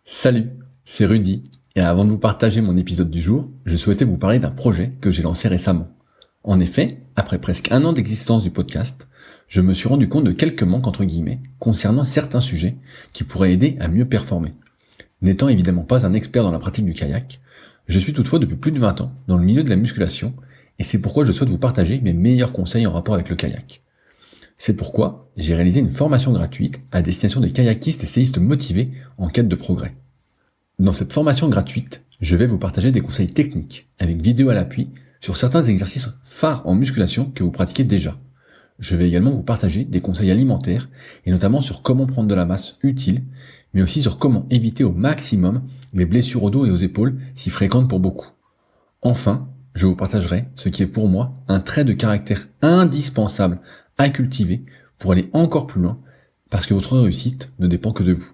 Salut, c'est Rudy, et avant de vous partager mon épisode du jour, je souhaitais vous parler d'un projet que j'ai lancé récemment. En effet, après presque un an d'existence du podcast, je me suis rendu compte de quelques manques entre guillemets concernant certains sujets qui pourraient aider à mieux performer. N'étant évidemment pas un expert dans la pratique du kayak, je suis toutefois depuis plus de 20 ans dans le milieu de la musculation, et c'est pourquoi je souhaite vous partager mes meilleurs conseils en rapport avec le kayak. C'est pourquoi j'ai réalisé une formation gratuite à destination des kayakistes et séistes motivés en quête de progrès. Dans cette formation gratuite, je vais vous partager des conseils techniques, avec vidéo à l'appui, sur certains exercices phares en musculation que vous pratiquez déjà. Je vais également vous partager des conseils alimentaires, et notamment sur comment prendre de la masse utile, mais aussi sur comment éviter au maximum les blessures au dos et aux épaules si fréquentes pour beaucoup. Enfin, je vous partagerai ce qui est pour moi un trait de caractère indispensable à cultiver pour aller encore plus loin, parce que votre réussite ne dépend que de vous.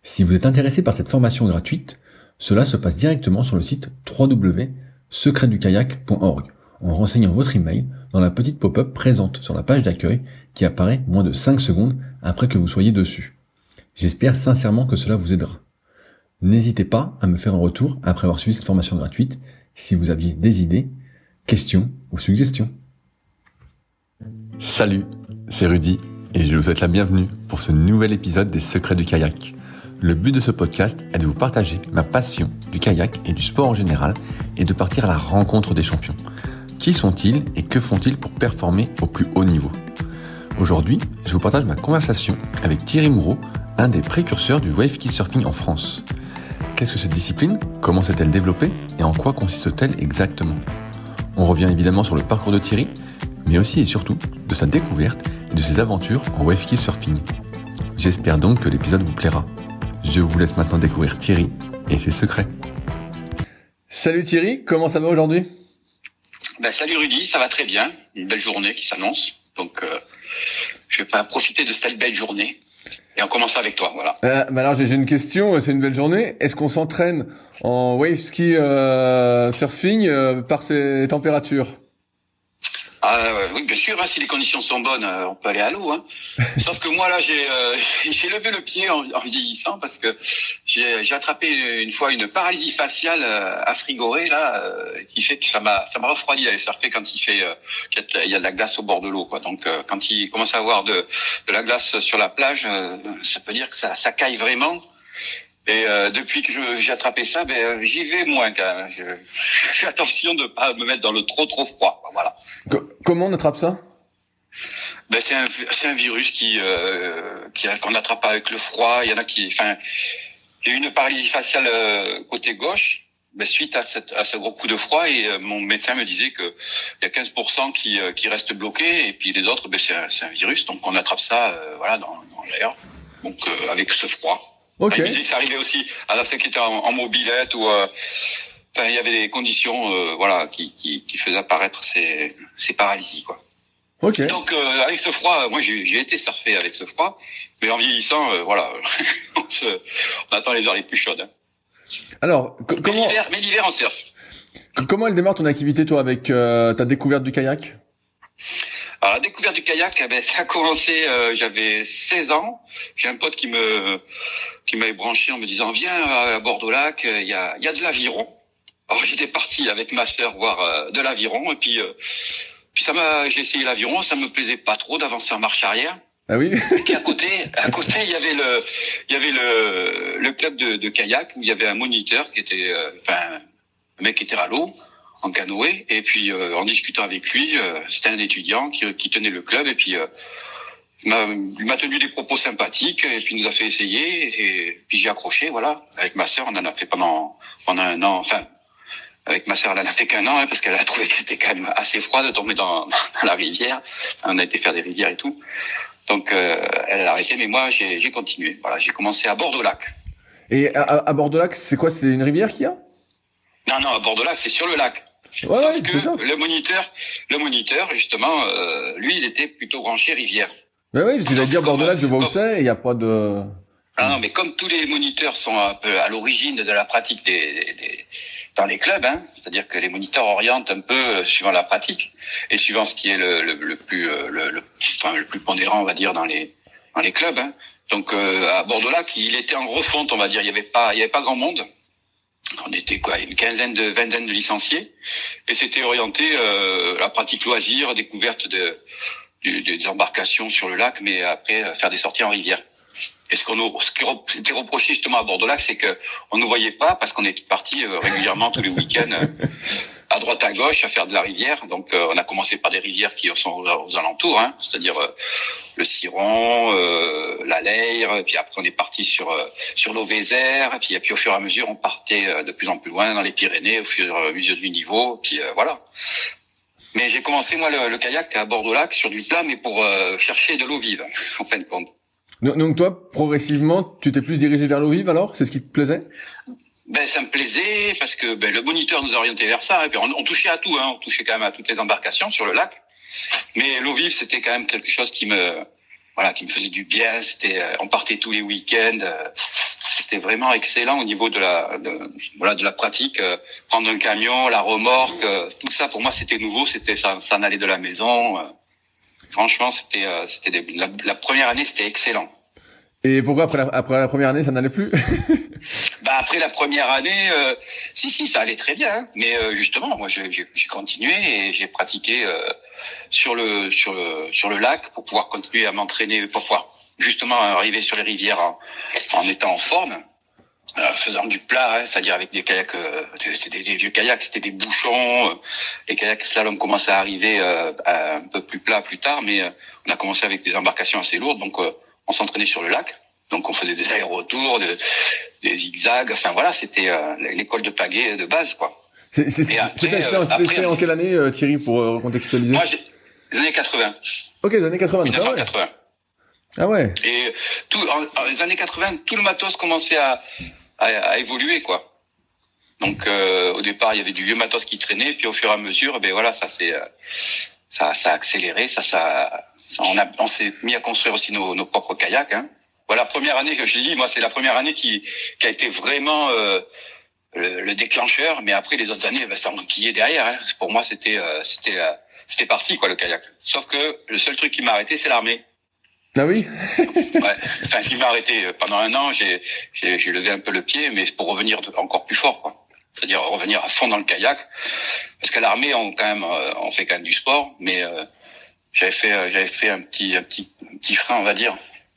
Si vous êtes intéressé par cette formation gratuite, cela se passe directement sur le site www.secretdukayak.org en renseignant votre email dans la petite pop-up présente sur la page d'accueil qui apparaît moins de 5 secondes après que vous soyez dessus. J'espère sincèrement que cela vous aidera. N'hésitez pas à me faire un retour après avoir suivi cette formation gratuite si vous aviez des idées, questions ou suggestions. Salut, c'est Rudy et je vous souhaite la bienvenue pour ce nouvel épisode des Secrets du kayak. Le but de ce podcast est de vous partager ma passion du kayak et du sport en général et de partir à la rencontre des champions. Qui sont-ils et que font-ils pour performer au plus haut niveau ? Aujourd'hui, je vous partage ma conversation avec Thierry Moureau, un des précurseurs du wave ski surfing en France. Qu'est-ce que cette discipline ? Comment s'est-elle développée ? Et en quoi consiste-t-elle exactement ? On revient évidemment sur le parcours de Thierry, mais aussi et surtout de sa découverte et de ses aventures en wave ski surfing. J'espère donc que l'épisode vous plaira. Je vous laisse maintenant découvrir Thierry et ses secrets. Salut Thierry, comment ça va aujourd'hui ? Salut Rudy, ça va très bien. Une belle journée qui s'annonce. Donc je vais profiter de cette belle journée. Et on commence avec toi, voilà. Alors j'ai une question, c'est une belle journée. Est-ce qu'on s'entraîne en wave ski surfing par ces températures ? Oui, bien sûr, si les conditions sont bonnes, on peut aller à l'eau. Sauf que moi, là, j'ai levé le pied en vieillissant parce que j'ai attrapé une fois une paralysie faciale à frigorer, là, qui fait que ça m'a refroidi d'aller surfer quand il y a de la glace au bord de l'eau, quoi. Donc, quand il commence à avoir de la glace sur la plage, ça peut dire que ça caille vraiment. Et depuis que j'ai attrapé ça, j'y vais moins quand même. Je fais attention de pas me mettre dans le trop froid. Voilà. Comment on attrape ça ? C'est un virus qu'on attrape avec le froid. Il y en a il y a une paralysie faciale côté gauche. Suite à ce gros coup de froid, et mon médecin me disait que il y a 15% qui restent bloqués, et puis les autres, c'est un virus, donc on attrape ça dans l'air. Donc avec ce froid. Okay. Il me disait que ça arrivait aussi à ceux qui étaient en mobilette ou il y avait des conditions qui faisaient apparaître ces paralysies, quoi. Okay. Donc avec ce froid, moi j'ai été surfer avec ce froid, mais en vieillissant on attend les heures les plus chaudes. Alors comment mais l'hiver on surfe. Comment elle démarre ton activité toi avec ta découverte du kayak ? Alors la découverte du kayak, ça a commencé, j'avais 16 ans. J'ai un pote qui m'avait branché en me disant viens à Bordeaux-Lac, il y a de l'aviron. Alors j'étais parti avec ma sœur voir de l'aviron, et puis j'ai essayé l'aviron, ça me plaisait pas trop d'avancer en marche arrière. Ah oui. Et puis à côté il y avait le club de kayak où il y avait un moniteur qui était un mec qui était à l'eau en canoë, et puis en discutant avec lui, c'était un étudiant qui tenait le club, et puis il m'a tenu des propos sympathiques, et puis il nous a fait essayer, et puis j'ai accroché, voilà. Avec ma sœur, on en a fait pendant un an, avec ma sœur, elle en a fait qu'un an, parce qu'elle a trouvé que c'était quand même assez froid de tomber dans la rivière. On a été faire des rivières et tout. Donc elle a arrêté, mais moi j'ai continué. Voilà, j'ai commencé à Bordeaux-Lac. Et à Bordeaux-Lac, c'est quoi ? C'est une rivière qu'il y a ? Non, à Bordeaux-Lac, c'est sur le lac. Sauf que le moniteur, justement, lui, il était plutôt branché rivière. Ben oui, parce que j'allais dire Bordeaux-Lac, je vois où c'est, et il n'y a pas de... Non, mais comme tous les moniteurs sont un peu à l'origine de la pratique dans les clubs, c'est-à-dire que les moniteurs orientent un peu suivant la pratique et suivant ce qui est le plus pondérant, on va dire, dans les clubs. Donc à Bordeaux-Lac, il était en refonte, on va dire. Il y avait pas grand monde. On était une vingtaine de licenciés, et c'était orienté la pratique loisir, découverte des embarcations sur le lac, mais après faire des sorties en rivière. Et ce qui était reproché justement à Bordeaux-Lac, c'est que on nous voyait pas parce qu'on était partis régulièrement tous les week-ends à droite à gauche à faire de la rivière. Donc on a commencé par des rivières qui sont aux alentours, c'est-à-dire le Ciron, la Leyre, et puis après on est parti sur l'eau Vézère, et puis au fur et à mesure on partait de plus en plus loin dans les Pyrénées au fur et à mesure du niveau, puis voilà. Mais j'ai commencé moi le kayak à Bordeaux-Lac sur du plat, mais pour chercher de l'eau vive en fin de compte. Donc toi, progressivement, tu t'es plus dirigé vers l'eau vive alors? C'est ce qui te plaisait? Ça me plaisait parce que le moniteur nous orientait vers ça, et puis on touchait à tout, on touchait quand même à toutes les embarcations sur le lac. Mais l'eau vive, c'était quand même quelque chose qui me faisait du bien. On partait tous les week-ends. C'était vraiment excellent au niveau de la pratique. Prendre un camion, la remorque, tout ça pour moi c'était nouveau. C'était ça, s'en aller de la maison. Franchement, la première année, c'était excellent. Et pourquoi après la première année, ça n'allait plus? Après la première année, si, ça allait très bien. Mais justement, moi, j'ai continué et j'ai pratiqué sur le lac pour pouvoir continuer à m'entraîner, pour pouvoir justement arriver sur les rivières en étant en forme. Faisant du plat, c'est-à-dire avec des kayaks, c'était des vieux kayaks, c'était des bouchons. Les kayaks slalom commençaient à arriver un peu plus plat plus tard, mais on a commencé avec des embarcations assez lourdes, donc on s'entraînait sur le lac. Donc on faisait des allers-retours, des zigzags. Enfin voilà, c'était l'école de pagaie de base, quoi. C'était en quelle année, Thierry, pour recontextualiser? Moi, les années 80. Ok, les années 80. 1980. Ah ouais. Et en les années 80, tout le matos commençait à évoluer, quoi. Donc au départ, il y avait du vieux matos qui traînait, puis au fur et à mesure, ça a accéléré, on s'est mis à construire aussi nos propres kayaks. Voilà, première année que je dis, moi c'est la première année qui a été vraiment le déclencheur, mais après les autres années, ça enquillait derrière. Pour moi, c'était parti, quoi, le kayak. Sauf que le seul truc qui m'a arrêté, c'est l'armée. Ah oui. Ouais. Enfin, ce qui m'a arrêté pendant un an, j'ai levé un peu le pied, mais pour revenir encore plus fort, quoi. C'est-à-dire revenir à fond dans le kayak, parce qu'à l'armée, on fait quand même du sport, mais j'avais fait un petit frein, on va dire,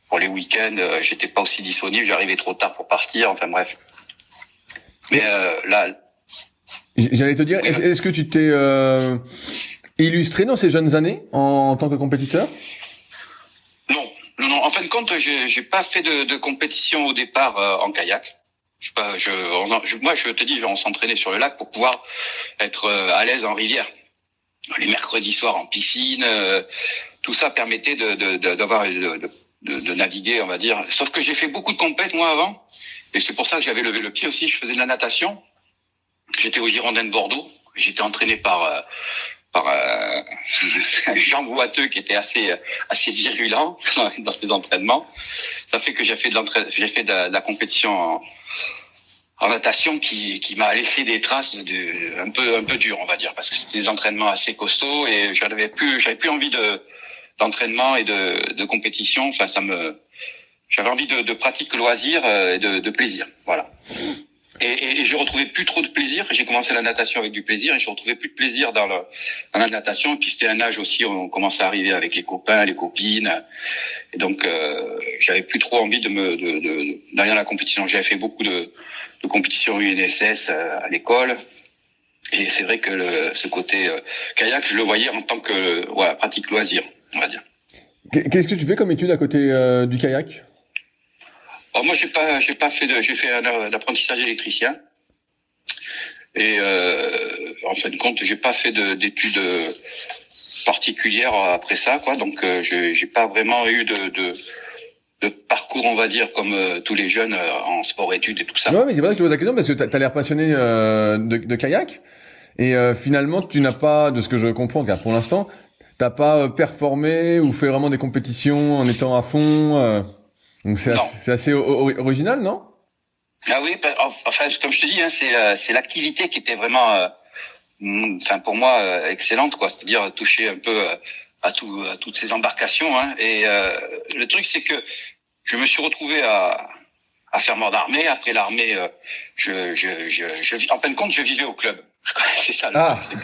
pour les week-ends. J'étais pas aussi disponible, j'arrivais trop tard pour partir. Enfin bref. Mais là, j'allais te dire, est-ce que tu t'es illustré dans ces jeunes années en tant que compétiteur? Non. En fin de compte, j'ai pas fait de compétition au départ en kayak. Moi, je te dis, on s'entraînait sur le lac pour pouvoir être à l'aise en rivière. Les mercredis soirs en piscine, tout ça permettait de naviguer, on va dire. Sauf que j'ai fait beaucoup de compètes moi avant, et c'est pour ça que j'avais levé le pied aussi. Je faisais de la natation. J'étais au Girondin de Bordeaux. J'étais entraîné par Jean Boiteux qui était assez virulent dans ses entraînements. Ça fait que j'ai fait de la compétition en natation qui m'a laissé des traces un peu dures, on va dire, parce que c'était des entraînements assez costauds et j'avais plus envie d'entraînement et de compétition. Enfin, j'avais envie de pratique loisir et de plaisir. Voilà. Et je retrouvais plus trop de plaisir. J'ai commencé la natation avec du plaisir et je retrouvais plus de plaisir dans la natation. Et puis c'était un âge aussi où on commençait à arriver avec les copains, les copines. Et donc j'avais plus trop envie derrière la compétition. J'avais fait beaucoup de compétitions UNSS à l'école. Et c'est vrai que ce côté kayak, je le voyais en tant que pratique loisir, on va dire. Qu'est-ce que tu fais comme étude à côté du kayak? Moi, j'ai fait un apprentissage électricien. Et en fin de compte, j'ai pas fait d'études particulières après ça, quoi. Donc, j'ai pas vraiment eu de parcours, on va dire, comme tous les jeunes en sport-études et tout ça. Ouais, mais c'est vrai que je te pose la question parce que t'as l'air passionné de kayak. Et finalement, tu n'as pas, de ce que je comprends, car pour l'instant, t'as pas performé ou fait vraiment des compétitions en étant à fond. Donc c'est assez original, non? Ah oui, enfin comme je te dis, c'est l'activité qui était vraiment, pour moi excellente, quoi. C'est-à-dire toucher un peu à toutes ces embarcations. Et le truc c'est que je me suis retrouvé à faire mort d'armée. Après l'armée, en fin de compte, je vivais au club. C'est ça le truc,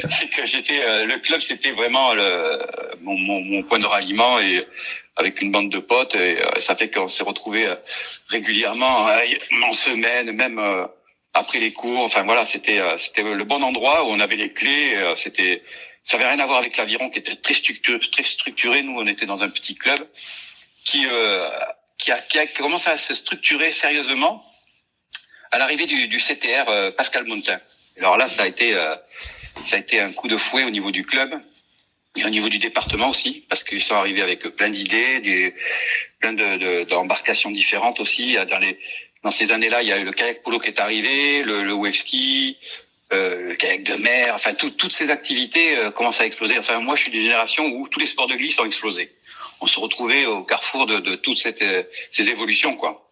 c'est que j'étais le club, c'était vraiment mon point de ralliement, et avec une bande de potes, et ça fait qu'on s'est retrouvés régulièrement en semaine, même après les cours. Enfin voilà, c'était le bon endroit où on avait les clés. Ça avait rien à voir avec l'aviron qui était très structuré. Nous, on était dans un petit club qui a commencé à se structurer sérieusement à l'arrivée du CTR Pascal Montin. Alors là, ça a été un coup de fouet au niveau du club et au niveau du département aussi, parce qu'ils sont arrivés avec plein d'idées, plein d'embarcations différentes aussi. Dans ces années-là, il y a eu le kayak polo qui est arrivé, le wave ski, le kayak de mer. Enfin, toutes ces activités commencent à exploser. Enfin, moi, je suis d'une génération où tous les sports de glisse ont explosé. On se retrouvait au carrefour de toutes ces évolutions, quoi.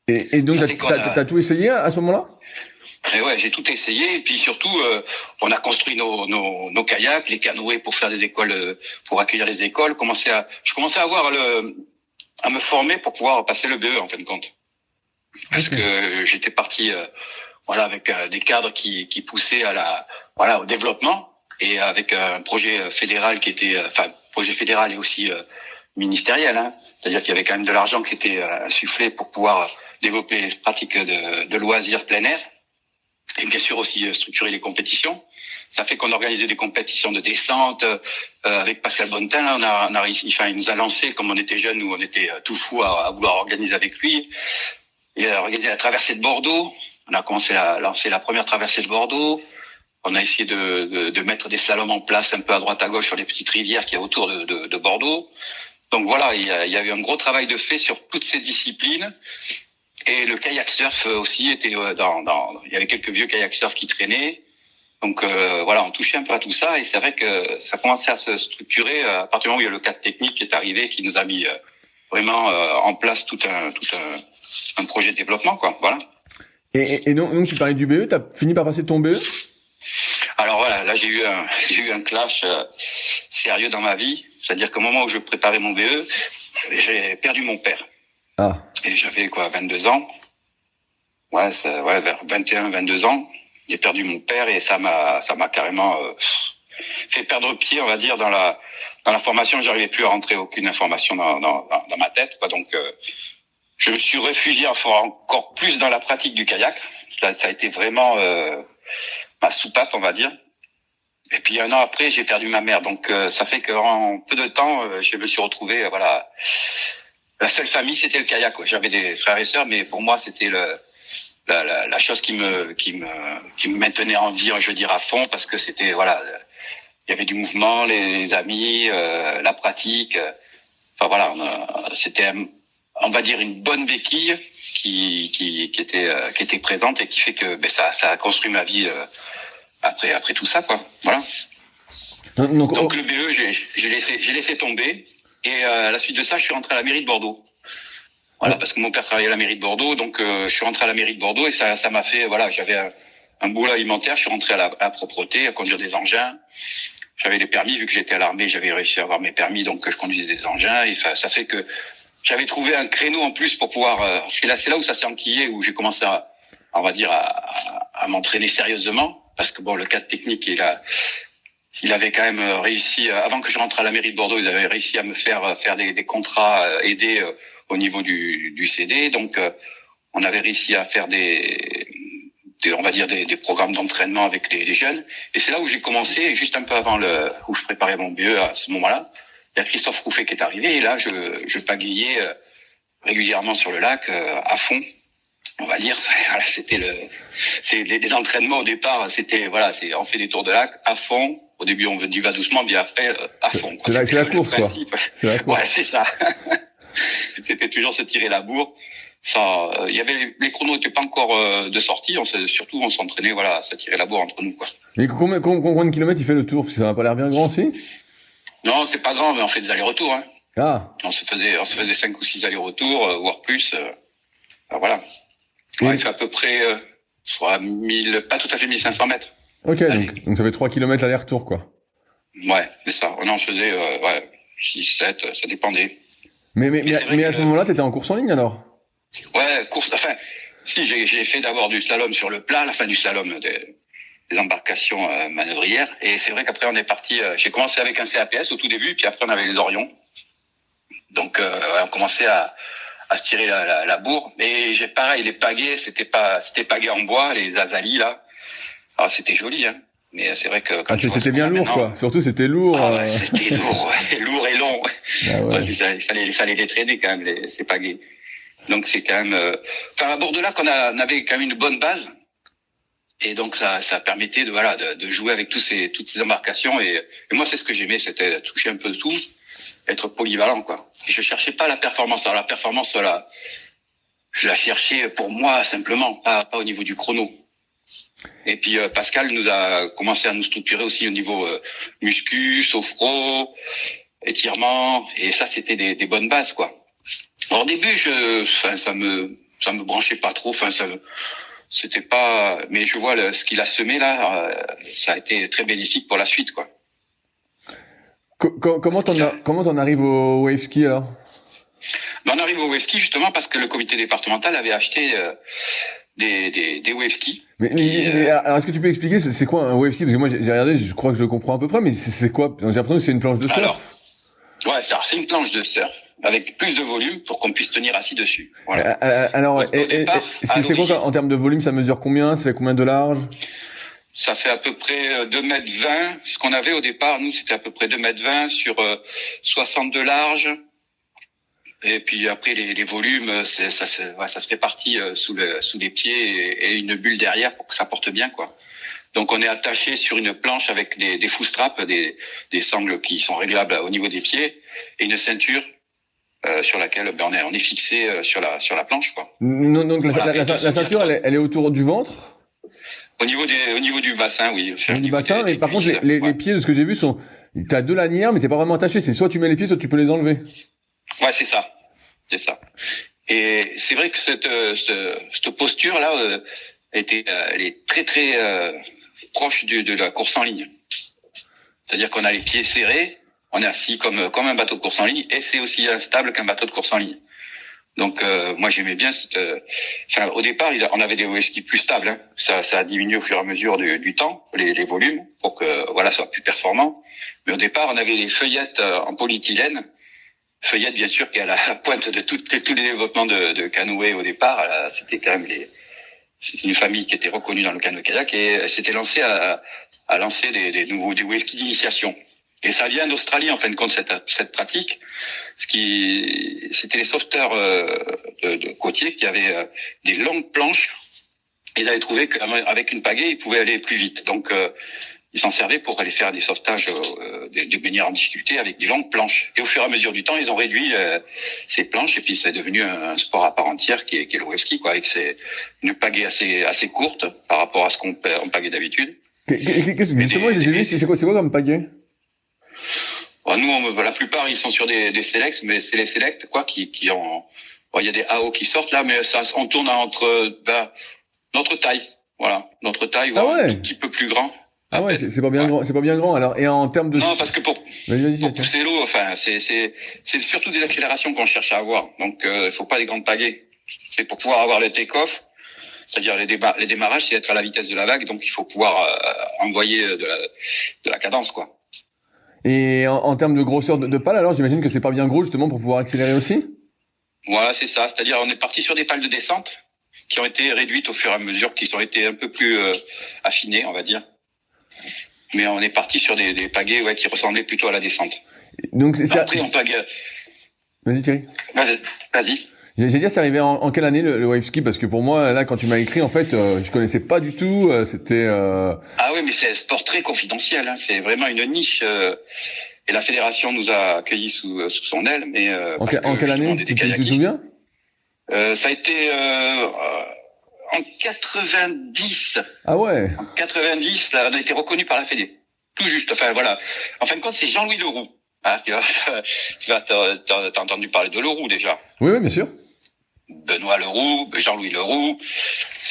Et donc, t'as tout essayé à ce moment-là? Et ouais, j'ai tout essayé. Et puis surtout, on a construit nos kayaks, les canoës pour faire des écoles, pour accueillir les écoles. Je commençais à me former pour pouvoir passer le BE en fin de compte. Parce que j'étais parti, avec des cadres qui poussaient au développement, et avec un projet fédéral qui était, projet fédéral et aussi ministériel, hein. C'est-à-dire qu'il y avait quand même de l'argent qui était insufflé pour pouvoir développer les pratiques de loisirs plein air. Et bien sûr aussi structurer les compétitions. Ça fait qu'on organisait des compétitions de descente avec Pascal Bonnetin. Là, on a réussi. Enfin, il nous a lancé, comme on était jeunes, nous on était tout fous à vouloir organiser avec lui. Il a organisé la traversée de Bordeaux. On a commencé à lancer la première traversée de Bordeaux. On a essayé de mettre des slaloms en place un peu à droite à gauche sur les petites rivières qu'il y a autour de Bordeaux. Donc voilà, il y a eu un gros travail de fait sur toutes ces disciplines. Et le kayak surf aussi était il y avait quelques vieux kayak surf qui traînaient. Donc on touchait un peu à tout ça, et c'est vrai que ça commençait à se structurer à partir du moment où il y a le cadre technique qui est arrivé, qui nous a mis vraiment en place tout un projet de développement, quoi. Voilà. Et donc tu parlais du BE, t'as fini par passer ton BE? Alors voilà, là j'ai eu un clash sérieux dans ma vie, c'est-à-dire qu'au moment où je préparais mon BE, j'ai perdu mon père. Ah. Et j'avais 22 ans. Vers 21, 22 ans, j'ai perdu mon père, et ça m'a carrément fait perdre pied, on va dire, dans la formation. J'arrivais plus à rentrer aucune information dans ma tête, quoi. Donc je me suis réfugié encore plus dans la pratique du kayak. Ça a été vraiment ma soupape, on va dire. Et puis 1 an après, j'ai perdu ma mère. Donc ça fait qu'en peu de temps, je me suis retrouvé la seule famille, c'était le kayak, quoi. J'avais des frères et sœurs, mais pour moi, c'était la chose qui me maintenait en vie, je veux dire, à fond, parce que c'était, il y avait du mouvement, les amis, la pratique. C'était, on va dire, une bonne béquille qui était présente, et qui fait que ça a construit ma vie après tout ça, quoi. Voilà. Donc le BE, j'ai laissé tomber. Et à la suite de ça, je suis rentré à la mairie de Bordeaux. Voilà, parce que mon père travaillait à la mairie de Bordeaux, donc je suis rentré à la mairie de Bordeaux, et ça m'a fait, j'avais un boulot alimentaire. Je suis rentré à la propreté, à conduire des engins. J'avais les permis, vu que j'étais à l'armée, j'avais réussi à avoir mes permis, donc je conduisais des engins, et ça fait que j'avais trouvé un créneau en plus pour pouvoir. C'est là où ça s'est enquillé, où j'ai commencé à m'entraîner sérieusement, parce que le cadre technique, il avait quand même réussi, avant que je rentre à la mairie de Bordeaux, ils avaient réussi à me faire des contrats aidés au niveau du CD. Donc, on avait réussi à faire des programmes d'entraînement avec les jeunes. Et c'est là où j'ai commencé, juste un peu avant où je préparais mon BE à ce moment-là. Il y a Christophe Rouffet qui est arrivé, et là, je pagayais régulièrement sur le lac, à fond, on va dire. Voilà, c'est les entraînements au départ, c'était, on fait des tours de lac à fond. Au début, on y va doucement, puis après, à fond. C'est la course, quoi. C'est la course. Ouais, c'est ça. C'était toujours se tirer la bourre. Ça, il y avait les chronos n'étaient pas encore de sortie. On s'entraînait, à se tirer la bourre entre nous, quoi. Et combien de kilomètres il fait le tour? Parce que ça n'a pas l'air bien grand, si? Non, c'est pas grand, mais on fait des allers-retours, hein. Ah. On se faisait 5 ou 6 allers-retours, voire plus. Voilà. Ouais, il fait à peu près, pas tout à fait 1500 mètres. Ok, donc ça fait 3 kilomètres aller-retour, quoi. Ouais, c'est ça. On en faisait 6, 7, ça dépendait. Mais à ce moment-là, t'étais en course en ligne alors? Ouais, course. Enfin, si j'ai fait d'abord du slalom sur le plat, la fin du slalom des embarcations manœuvrières. Et c'est vrai qu'après on est parti. J'ai commencé avec un CAPS au tout début, puis après on avait les Orions. Donc on commençait à se tirer la bourre. Et j'ai pareil, les pagaies, c'était pagaies en bois, les Azali là. Alors c'était joli, hein. Mais c'est vrai que quand C'était bien lourd, quoi. Surtout, c'était lourd. Ah ouais, c'était lourd, ouais. Lourd et long. Ah ouais. Il fallait les traîner quand même, ces pagaies. Donc c'est quand même. Enfin à Bord-de-Lac, on avait quand même une bonne base. Et donc ça permettait de jouer avec toutes ces embarcations. Et moi c'est ce que j'aimais, c'était toucher un peu de tout, être polyvalent, quoi. Et je cherchais pas la performance. Alors la performance, là, je la cherchais pour moi simplement, pas au niveau du chrono. Et puis Pascal nous a commencé à nous structurer aussi au niveau muscu, sophro, étirement, et ça c'était des bonnes bases, quoi. Alors, au début, ça me branchait pas trop, c'était pas, mais je vois ce qu'il a semé là, ça a été très bénéfique pour la suite, quoi. Comment t'en arrives au wave ski alors? Ben, on arrive au wave ski justement parce que le comité départemental avait acheté des wave skis. Alors est-ce que tu peux expliquer c'est quoi un wave ski? Parce que moi j'ai regardé, je crois que je le comprends à peu près, mais c'est quoi? J'ai l'impression que c'est une planche de surf. Alors, ouais, c'est une planche de surf avec plus de volume pour qu'on puisse tenir assis dessus. Voilà. Alors, c'est quoi en termes de volume? Ça mesure combien? Ça fait combien de large? Ça fait à peu près 2,20 m. Ce qu'on avait au départ, nous, c'était à peu près 2,20 m sur 60 de large. Et puis après, les volumes, ça se répartit sous les pieds et une bulle derrière pour que ça porte bien, quoi. Donc on est attaché sur une planche avec des footstraps, des sangles qui sont réglables au niveau des pieds, et une ceinture sur laquelle on est fixé sur la planche, quoi. Non, donc la ceinture, elle est autour du ventre? Au niveau du bassin, oui. Au niveau du bassin, mais par contre les pieds, de ce que j'ai vu, t'as deux lanières, mais t'es pas vraiment attaché. C'est soit tu mets les pieds, soit tu peux les enlever. Ouais, c'est ça. Et c'est vrai que cette posture là elle est très très proche de la course en ligne. C'est-à-dire qu'on a les pieds serrés, on est assis comme un bateau de course en ligne, et c'est aussi instable qu'un bateau de course en ligne. Donc moi j'aimais bien au départ on avait des wave skis plus stables, hein. Ça a diminué au fur et à mesure du temps, les volumes, pour que ça soit plus performant. Mais au départ on avait les feuillettes en polyéthylène. Feuillette, bien sûr, qui est à la pointe de tous les développements de canoë au départ. C'était quand même c'était une famille qui était reconnue dans le canoë-kayak, et elle s'était lancée à lancer des wave skis d'initiation. Et ça vient d'Australie, en fin de compte, cette pratique. C'était les sauveteurs de côtiers qui avaient des longues planches. Ils avaient trouvé qu'avec une pagaie, ils pouvaient aller plus vite. Donc, ils s'en servaient pour aller faire des sauvetages de baigneurs en difficulté avec des longues planches. Et au fur et à mesure du temps, ils ont réduit ces planches, et puis c'est devenu un sport à part entière qui est le wave ski, quoi, avec une pagaie assez courte par rapport à ce qu'on pagaie d'habitude. Justement, j'ai vu, c'est quoi comme pagaie? Nous, la plupart, ils sont sur des selects, mais c'est les selects, quoi, qui ont. Il y a des AO qui sortent là, mais on tourne entre notre taille, voilà, voire un tout petit peu plus grand. Ah ouais, c'est pas bien grand, c'est pas bien grand. Alors, et en termes de. Non, parce que pour pousser l'eau, enfin, c'est surtout des accélérations qu'on cherche à avoir. Donc, il faut pas des grandes pagaies. C'est pour pouvoir avoir le take-off, c'est-à-dire les démarrages, c'est être à la vitesse de la vague, donc il faut pouvoir envoyer de la cadence, quoi. Et en termes de grosseur de pales, alors j'imagine que c'est pas bien gros justement pour pouvoir accélérer aussi? Voilà, c'est ça. C'est-à-dire on est parti sur des pales de descente qui ont été réduites au fur et à mesure, qui ont été un peu plus affinées, on va dire. Mais on est parti sur des pagaies qui ressemblaient plutôt à la descente. Donc après on pagaie. Vas-y Thierry. Vas-y. J'ai dit, c'est arrivé en quelle année le wave ski? Parce que pour moi, là, quand tu m'as écrit, en fait, je connaissais pas du tout. C'était. Ah oui, mais c'est un sport très confidentiel. Hein. C'est vraiment une niche. Et la fédération nous a accueillis sous son aile. Mais en quelle année? Tu te souviens? Ça a été en 90. Ah ouais. En 90, là, on a été reconnu par la Fédé. Tout juste. Enfin voilà. En fin de compte, c'est Jean-Louis Leroux. Ah, t'as entendu parler de Leroux déjà. Oui, bien sûr. Benoît Leroux, Jean-Louis Leroux,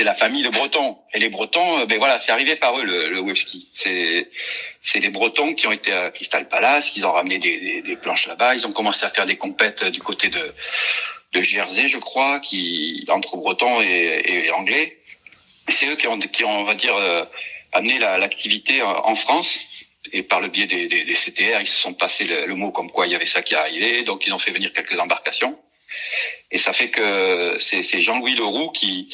c'est la famille de Bretons. Et les Bretons, ben voilà, c'est arrivé par eux le wave ski. C'est les Bretons qui ont été à Crystal Palace, ils ont ramené des planches là-bas, ils ont commencé à faire des compètes du côté de Jersey, je crois, entre Bretons et Anglais. C'est eux qui ont, on va dire, amené l'activité en France. Et par le biais des CTR, ils se sont passés le mot comme quoi il y avait ça qui arrivait, donc ils ont fait venir quelques embarcations. Et ça fait que c'est Jean-Louis Leroux qui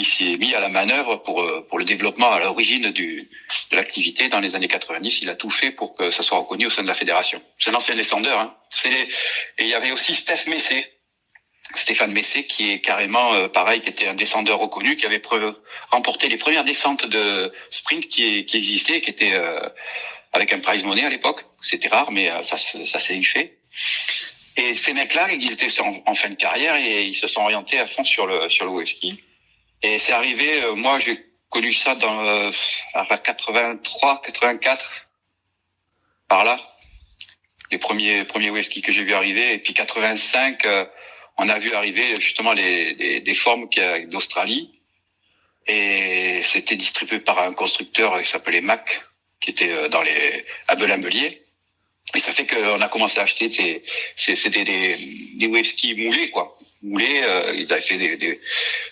s'est mis à la manœuvre pour le développement à l'origine de l'activité dans les années 90. Il a tout fait pour que ça soit reconnu au sein de la fédération. C'est un ancien descendeur, hein. Et il y avait aussi Stéphane Messé, qui est carrément pareil, qui était un descendeur reconnu, qui avait remporté les premières descentes de sprint qui existaient, qui étaient avec un prize money à l'époque. C'était rare, mais ça s'est fait. Et ces mecs-là, ils étaient en fin de carrière et ils se sont orientés à fond sur le wave ski. Et c'est arrivé, moi j'ai connu ça dans 83, 84, par là. Les premiers wave ski que j'ai vu arriver. Et puis 85, on a vu arriver justement des formes d'Australie. Et c'était distribué par un constructeur qui s'appelait Mac, qui était à Belin-Bellier. Et ça fait qu'on a commencé à acheter c'était des wave skis moulés, quoi. Moulés, ils avaient fait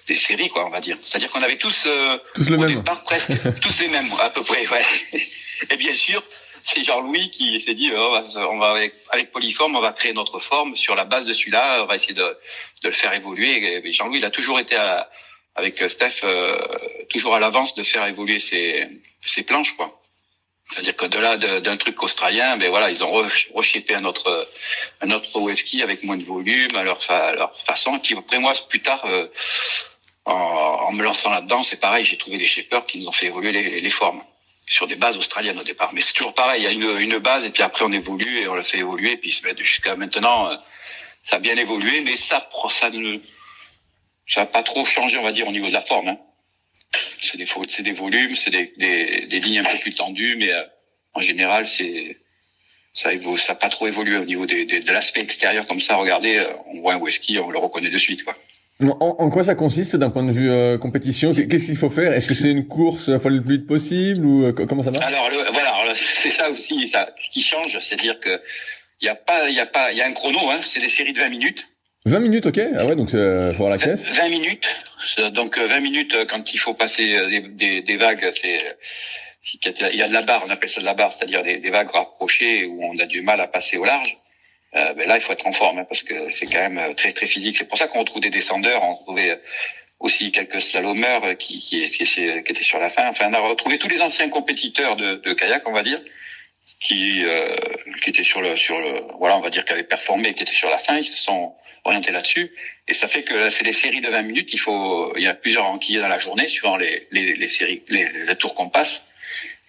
des séries, quoi, on va dire. C'est-à-dire qu'on avait tous le même. Départ, presque tous les mêmes, à peu près, ouais. Et bien sûr, c'est Jean-Louis qui s'est dit, on va avec Polyform, on va créer notre forme sur la base de celui-là, on va essayer de le faire évoluer. Et Jean-Louis, il a toujours été avec Steph, toujours à l'avance de faire évoluer ses planches, quoi. C'est-à-dire que d'un truc australien, ben voilà, ils ont reshapé un autre wave ski avec moins de volume, à leur façon. Et puis après moi, plus tard, en me lançant là-dedans, c'est pareil, j'ai trouvé des shapers qui nous ont fait évoluer les formes sur des bases australiennes au départ. Mais c'est toujours pareil, il y a une base et puis après on évolue et on le fait évoluer. Et puis jusqu'à maintenant, ça a bien évolué, mais ça n'a pas trop changé, on va dire, au niveau de la forme, hein. C'est des volumes, c'est des lignes un peu plus tendues, mais en général, ça n'a pas trop évolué au niveau de l'aspect extérieur comme ça. Regardez, on voit un wave ski, on le reconnaît de suite, quoi. En quoi ça consiste d'un point de vue compétition? Qu'est-ce qu'il faut faire? Est-ce que c'est une course, faut aller le plus vite possible ou comment ça marche? Alors c'est ça aussi, ça qui change, c'est-à-dire que il y a un chrono, hein, c'est des séries de 20 minutes. 20 minutes, ok. Ah ouais, donc faut avoir la caisse. 20 minutes. Donc 20 minutes quand il faut passer des vagues, il y a de la barre, on appelle ça de la barre, c'est-à-dire des vagues rapprochées où on a du mal à passer au large. Ben là, il faut être en forme, hein, parce que c'est quand même très très physique. C'est pour ça qu'on retrouve des descendeurs, on trouvait aussi quelques slalomeurs qui étaient sur la fin. Enfin, on a retrouvé tous les anciens compétiteurs de kayak, on va dire, qui étaient sur le voilà, on va dire, qui avaient performé, qui étaient sur la fin. Ils se sont orientés là-dessus, et ça fait que c'est des séries de 20 minutes. Il y a plusieurs enquillés dans la journée suivant les séries, les tours qu'on passe,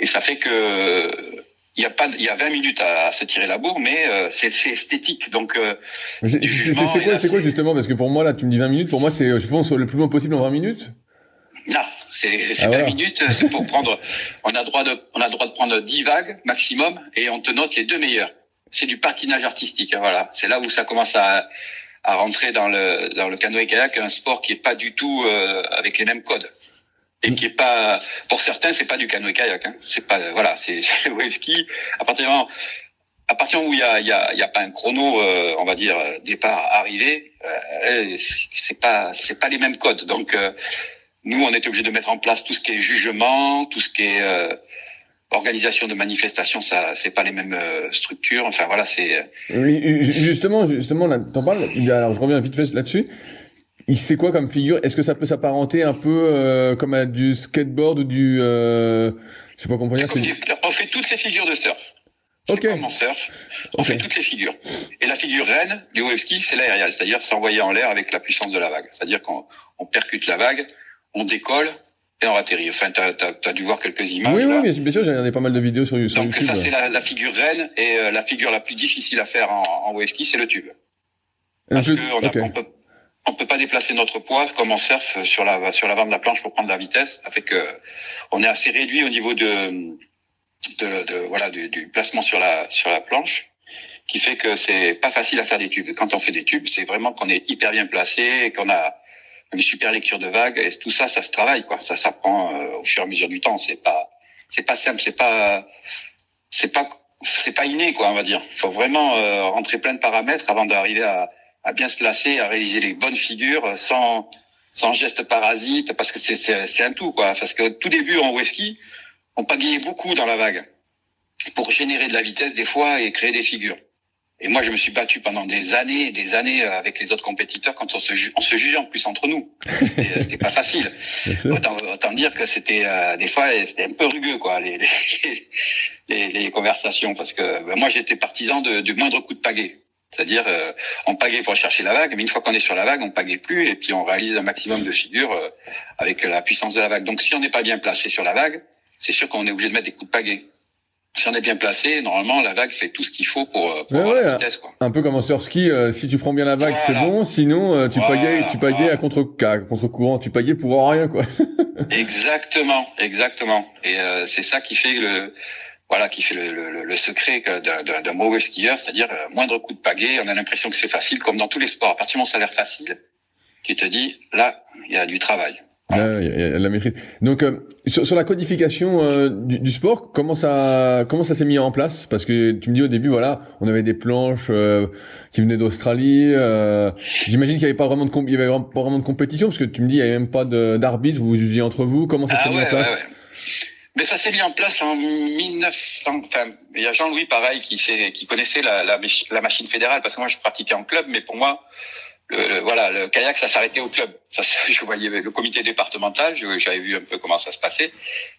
et ça fait que il y a 20 minutes à se tirer la bourre, mais c'est esthétique. Donc c'est quoi justement, parce que pour moi là tu me dis 20 minutes, pour moi c'est je pense le plus loin possible en 20 minutes. Non, c'est 20 minutes, c'est pour prendre, on a le droit de prendre 10 vagues maximum, et on te note les deux meilleures. C'est du patinage artistique, hein, voilà. C'est là où ça commence à rentrer dans le canoë-kayak, un sport qui est pas du tout avec les mêmes codes, et qui est pas, pour certains, c'est pas du canoë-kayak, hein. C'est pas, voilà, c'est le wave ski. À partir du moment où il y a pas un chrono, on va dire départ arrivée, c'est pas les mêmes codes. Donc nous, on était obligés de mettre en place tout ce qui est jugement, tout ce qui est organisation de manifestations, ça, c'est pas les mêmes structures. Enfin voilà, c'est. Justement, là, t'en parles. Alors, je reviens vite fait là-dessus. C'est quoi comme figure? Est-ce que ça peut s'apparenter un peu comme à du skateboard ou du, je sais pas comment dire. On fait toutes les figures de surf. Ok. C'est comme en surf. On fait toutes les figures. Et la figure reine du wave ski, c'est l'aérial, c'est-à-dire s'envoyer en l'air avec la puissance de la vague. C'est-à-dire qu'on percute la vague, on décolle et on atterrit. Enfin, t'as dû voir quelques images. Oui, oui, bien sûr, j'ai regardé pas mal de vidéos sur YouTube. Donc ça, c'est la figure reine, et la figure la plus difficile à faire en wave ski, c'est le tube. Parce que on peut pas déplacer notre poids comme en surf sur l'avant de la planche pour prendre la vitesse. Ça fait que on est assez réduit au niveau du placement sur la planche, qui fait que c'est pas facile à faire des tubes. Quand on fait des tubes, c'est vraiment qu'on est hyper bien placé, et qu'on a une super lecture de vagues, et tout ça, ça se travaille, quoi. Ça s'apprend au fur et à mesure du temps. C'est pas simple, c'est pas inné, quoi, on va dire. Il faut vraiment rentrer plein de paramètres avant d'arriver à bien se placer, à réaliser les bonnes figures sans gestes parasites, parce que c'est un tout, quoi. Parce que tout début en whisky, on pagayait beaucoup dans la vague pour générer de la vitesse des fois et créer des figures. Et moi, je me suis battu pendant des années avec les autres compétiteurs quand on se jugeait en plus entre nous. C'était pas facile. Autant dire que c'était des fois c'était un peu rugueux, quoi, les conversations, parce que moi j'étais partisan du moindre coup de pagaie. C'est-à-dire on pagaie pour chercher la vague, mais une fois qu'on est sur la vague, on pagaie plus et puis on réalise un maximum de figures avec la puissance de la vague. Donc si on n'est pas bien placé sur la vague, c'est sûr qu'on est obligé de mettre des coups de pagaie. Si on est bien placé, normalement, la vague fait tout ce qu'il faut pour avoir la vitesse, quoi. Un peu comme en surf-ski, si tu prends bien la vague, c'est bon, sinon tu pagayes à contre-courant, tu pagayais pour rien, quoi. Exactement. Et c'est ça qui fait le secret d'un mauvais skieur, c'est-à-dire moindre coup de pagaie, on a l'impression que c'est facile, comme dans tous les sports. À partir du moment où ça a l'air facile, tu te dis, là, il y a du travail. Voilà. Il y a la maîtrise. Donc sur la codification du sport, comment ça s'est mis en place? Parce que tu me dis au début, voilà, on avait des planches qui venaient d'Australie. J'imagine qu'il y avait pas vraiment de compétition, parce que tu me dis il y avait même pas d'arbitre, vous vous jugiez entre vous. Comment ça s'est mis en place? Ouais. Mais ça s'est mis en place en 1900. Enfin, il y a Jean-Louis pareil qui connaissait la machine fédérale, parce que moi je pratiquais en club, mais pour moi le kayak, ça s'arrêtait au club. Je voyais le comité départemental, j'avais vu un peu comment ça se passait,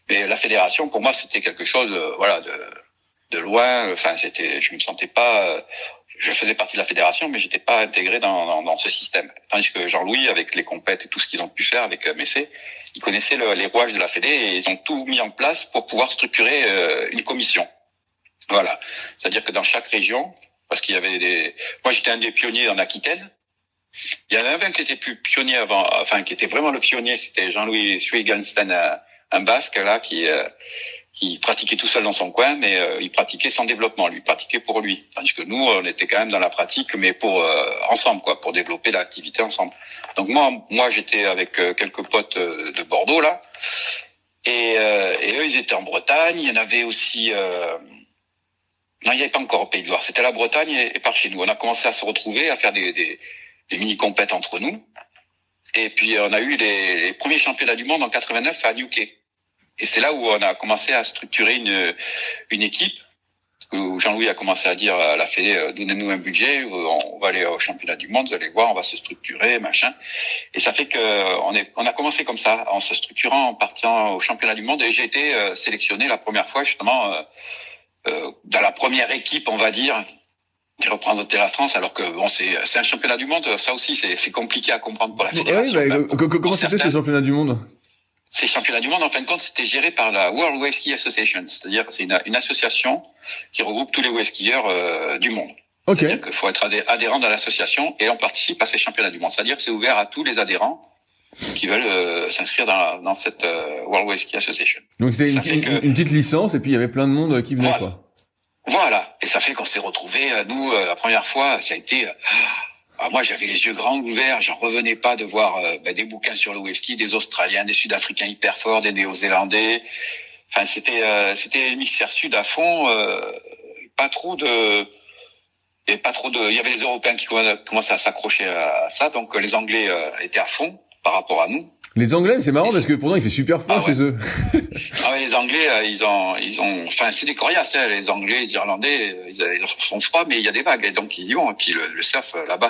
mais la fédération, pour moi, c'était quelque chose, de loin. Enfin, je me sentais pas. Je faisais partie de la fédération, mais j'étais pas intégré dans ce système. Tandis que Jean-Louis, avec les compètes et tout ce qu'ils ont pu faire avec Messé, ils connaissaient les rouages de la fédé et ils ont tout mis en place pour pouvoir structurer une commission. Voilà. C'est-à-dire que dans chaque région, parce qu'il y avait moi, j'étais un des pionniers en Aquitaine. Il y en avait un qui était plus pionnier avant, enfin qui était vraiment le pionnier, c'était Jean-Louis Schweigenstein, un Basque là qui pratiquait tout seul dans son coin, mais il pratiquait sans développement, lui, il pratiquait pour lui. Tandis que nous, on était quand même dans la pratique, mais pour ensemble, quoi, pour développer l'activité ensemble. Donc moi j'étais avec quelques potes de Bordeaux là, et eux ils étaient en Bretagne. Il y en avait aussi. Non, il n'y avait pas encore au Pays de Loire. C'était la Bretagne et par chez nous. On a commencé à se retrouver, à faire des mini-compètes entre nous. Et puis, on a eu les premiers championnats du monde en 89 à Newquay. Et c'est là où on a commencé à structurer une équipe, où Jean-Louis a commencé à dire à la Fédé, donnez-nous un budget, on va aller au championnat du monde, vous allez voir, on va se structurer, machin. Et ça fait que on a commencé comme ça, en se structurant, en partant au championnat du monde. Et j'ai été sélectionné la première fois, justement, dans la première équipe, on va dire, qui représentait la France, alors que bon, c'est un championnat du monde. Ça aussi, c'est compliqué à comprendre pour la fédération. Oui, comment c'était ces championnats du monde? Ces championnats du monde, en fin de compte, c'était géré par la World Wave Ski Association, c'est-à-dire que c'est une association qui regroupe tous les wave skieurs du monde. Okay. C'est-à-dire qu'il faut être adhérent dans l'association et on participe à ces championnats du monde. C'est-à-dire que c'est ouvert à tous les adhérents qui veulent s'inscrire dans cette World Wave Ski Association. Donc c'était une petite licence et puis il y avait plein de monde qui venait, voilà. Quoi. Voilà. Et ça fait qu'on s'est retrouvés, nous, la première fois, ça a été... moi, j'avais les yeux grands ouverts, j'en revenais pas de voir des bouquins sur le wave ski, des Australiens, des Sud-Africains hyper forts, des Néo-Zélandais. Enfin, c'était l'hémisphère sud à fond. Il y avait les Européens qui commençaient à s'accrocher à ça, donc les Anglais étaient à fond par rapport à nous. Les Anglais, c'est marrant parce que pourtant il fait super froid chez eux. Les Anglais, ils ont, enfin, c'est des coriaces, hein, les Anglais, les Irlandais, ils font froid, mais il y a des vagues, et donc ils y vont. Et puis le surf là-bas,